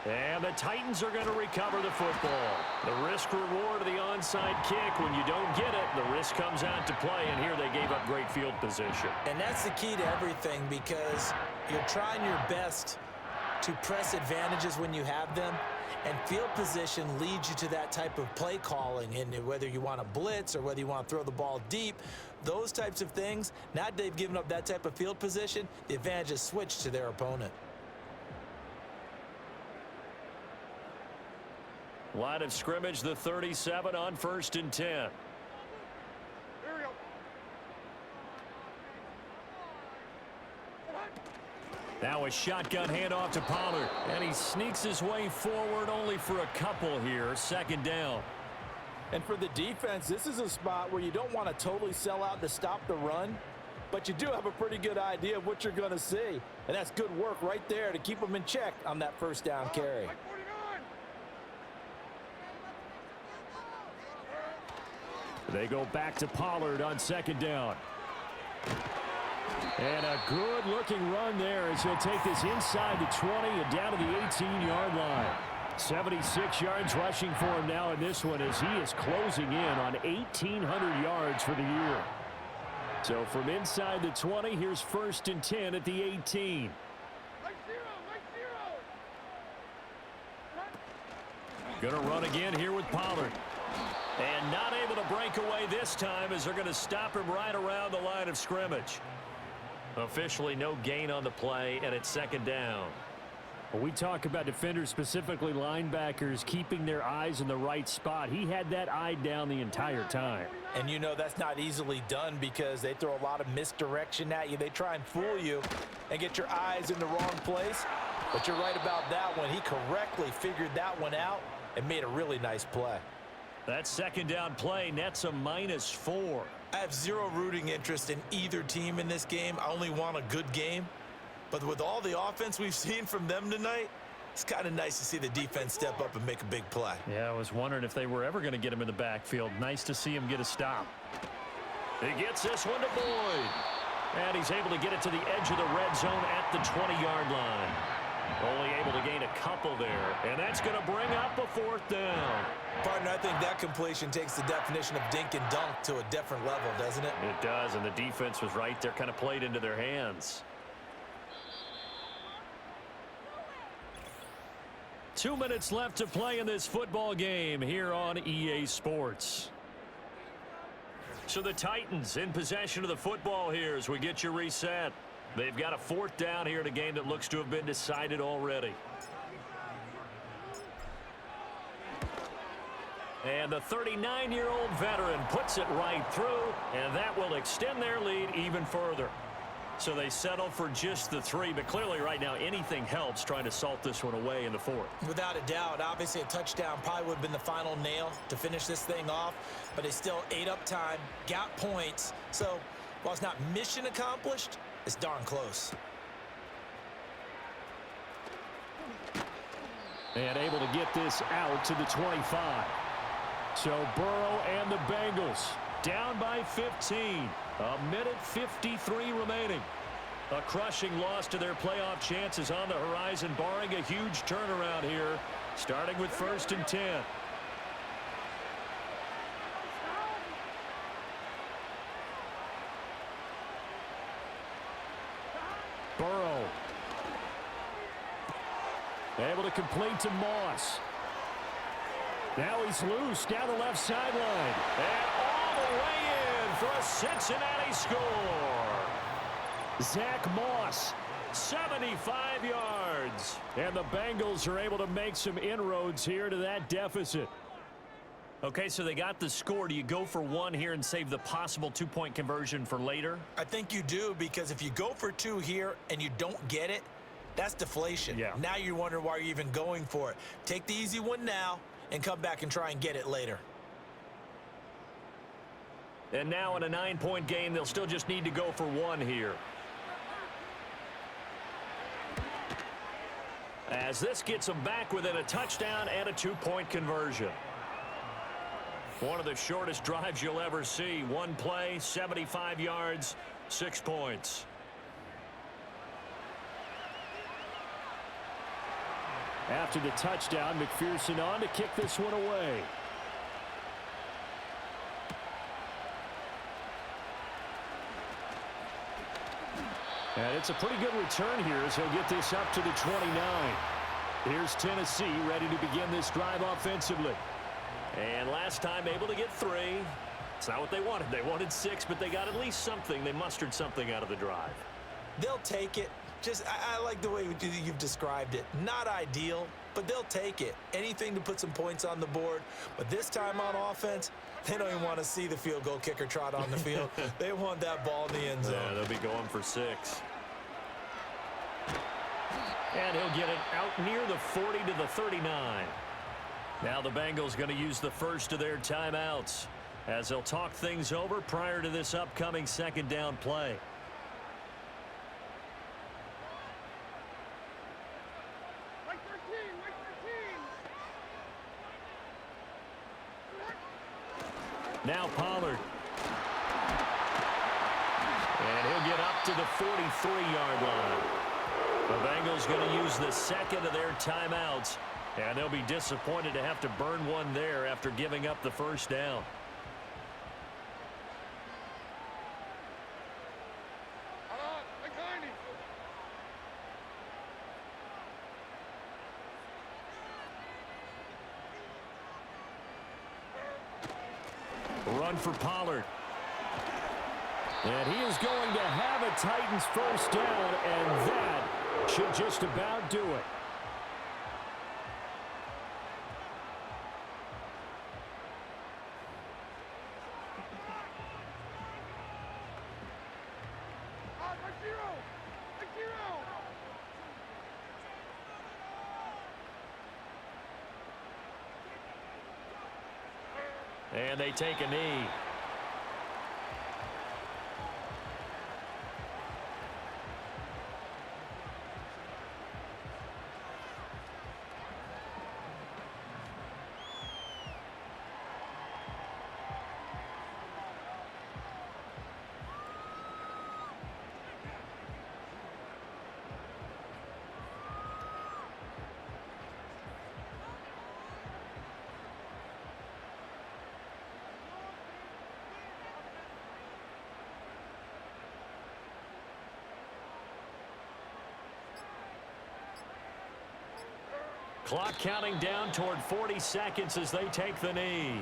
And the Titans are going to recover the football. The risk-reward of the onside kick. When you don't get it, the risk comes out to play, and here they gave up great field position. And that's the key to everything, because you're trying your best to press advantages when you have them, and field position leads you to that type of play calling. And whether you want to blitz or whether you want to throw the ball deep, those types of things, now that they've given up that type of field position, the advantage is switched to their opponent. Line of scrimmage, the 37 on 1st and 10. Here we go. Now a shotgun handoff to Pollard. And he sneaks his way forward only for a couple here. 2nd down. And for the defense, this is a spot where you don't want to totally sell out to stop the run, but you do have a pretty good idea of what you're going to see. And that's good work right there to keep them in check on that 1st down carry. Like 49. They go back to Pollard on 2nd down. And a good-looking run there as he'll take this inside the 20 and down to the 18-yard line. 76 yards rushing for him now in this one as he is closing in on 1,800 yards for the year. So from inside the 20, here's 1st and 10 at the 18. Like zero. Gonna run again here with Pollard. And not able to break away this time as they're going to stop him right around the line of scrimmage. Officially no gain on the play, and it's 2nd down. When we talk about defenders, specifically linebackers, keeping their eyes in the right spot, he had that eye down the entire time. And you know that's not easily done because they throw a lot of misdirection at you. They try and fool you and get your eyes in the wrong place. But you're right about that one. He correctly figured that one out and made a really nice play. That second down play nets a -4. I have zero rooting interest in either team in this game. I only want a good game. But with all the offense we've seen from them tonight, it's kind of nice to see the defense step up and make a big play. Yeah, I was wondering if they were ever going to get him in the backfield. Nice to see him get a stop. He gets this one to Boyd. And he's able to get it to the edge of the red zone at the 20-yard line. Only able to gain a couple there. And that's going to bring up a 4th down. Partner, I think that completion takes the definition of dink and dunk to a different level, doesn't it? It does, and the defense was right there, kind of played into their hands. 2 minutes left to play in this football game here on EA Sports. So the Titans in possession of the football here as we get you reset. They've got a 4th down here in a game that looks to have been decided already. And the 39-year-old veteran puts it right through, and that will extend their lead even further. So they settle for just the 3, but clearly right now anything helps trying to salt this one away in the 4th. Without a doubt, obviously a touchdown probably would have been the final nail to finish this thing off, but they still ate up time, got points. So while it's not mission accomplished, it's darn close. And able to get this out to the 25. So Burrow and the Bengals down by 15. A minute 53 remaining. A crushing loss to their playoff chances on the horizon, barring a huge turnaround here, starting with 1st and 10. Burrow. Able to complete to Moss. Now he's loose down the left sideline. And all the way in for a Cincinnati score. Zach Moss, 75 yards. And the Bengals are able to make some inroads here to that deficit. Okay, so they got the score. Do you go for 1 here and save the possible 2-point conversion for later? I think you do, because if you go for 2 here and you don't get it, that's deflation. Yeah. Now you wonder why you're even going for it. Take the easy one now and come back and try and get it later. And now in a 9-point game, they'll still just need to go for 1 here. As this gets them back within a touchdown and a 2-point conversion. One of the shortest drives you'll ever see. 1 play, 75 yards, 6 points. After the touchdown, McPherson on to kick this one away. And it's a pretty good return here as he'll get this up to the 29. Here's Tennessee ready to begin this drive offensively. And last time able to get 3. It's not what they wanted. They wanted 6, but they got at least something. They mustered something out of the drive. They'll take it. I like the way you've described it. Not ideal, but they'll take it. Anything to put some points on the board. But this time on offense, they don't even want to see the field goal kicker trot on the field. They want that ball in the end zone. Yeah, they'll be going for 6. And he'll get it out near the 40 to the 39. Now the Bengals going to use the first of their timeouts as they'll talk things over prior to this upcoming 2nd down play. Mike 13, Mike 13. Now Pollard. And he'll get up to the 43-yard line. The Bengals going to use the 2nd of their timeouts. And they'll be disappointed to have to burn one there after giving up the 1st down. Mike 90. Run for Pollard. And he is going to have a Titans 1st down, and that should just about do it. Mike 0. Mike 0. And they take a knee. Clock counting down toward 40 seconds as they take the knee.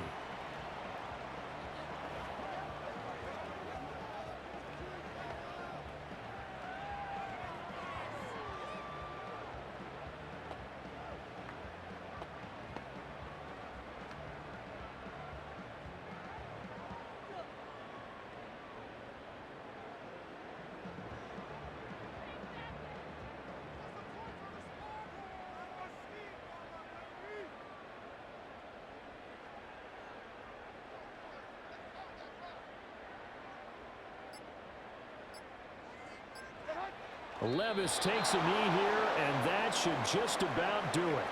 Levis takes a knee here, and that should just about do it.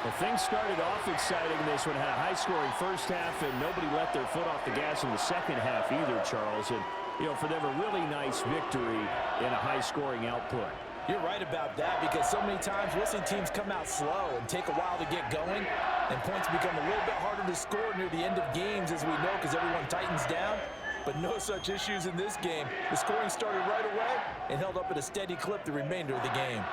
Well, things started off exciting. This one had a high-scoring first half, and nobody let their foot off the gas in the second half either, Charles. And, you know, for them, a really nice victory in a high-scoring output. You're right about that, because so many times we'll see teams come out slow and take a while to get going, and points become a little bit harder to score near the end of games, as we know, because everyone tightens down. But no such issues in this game. The scoring started right away and held up at a steady clip the remainder of the game.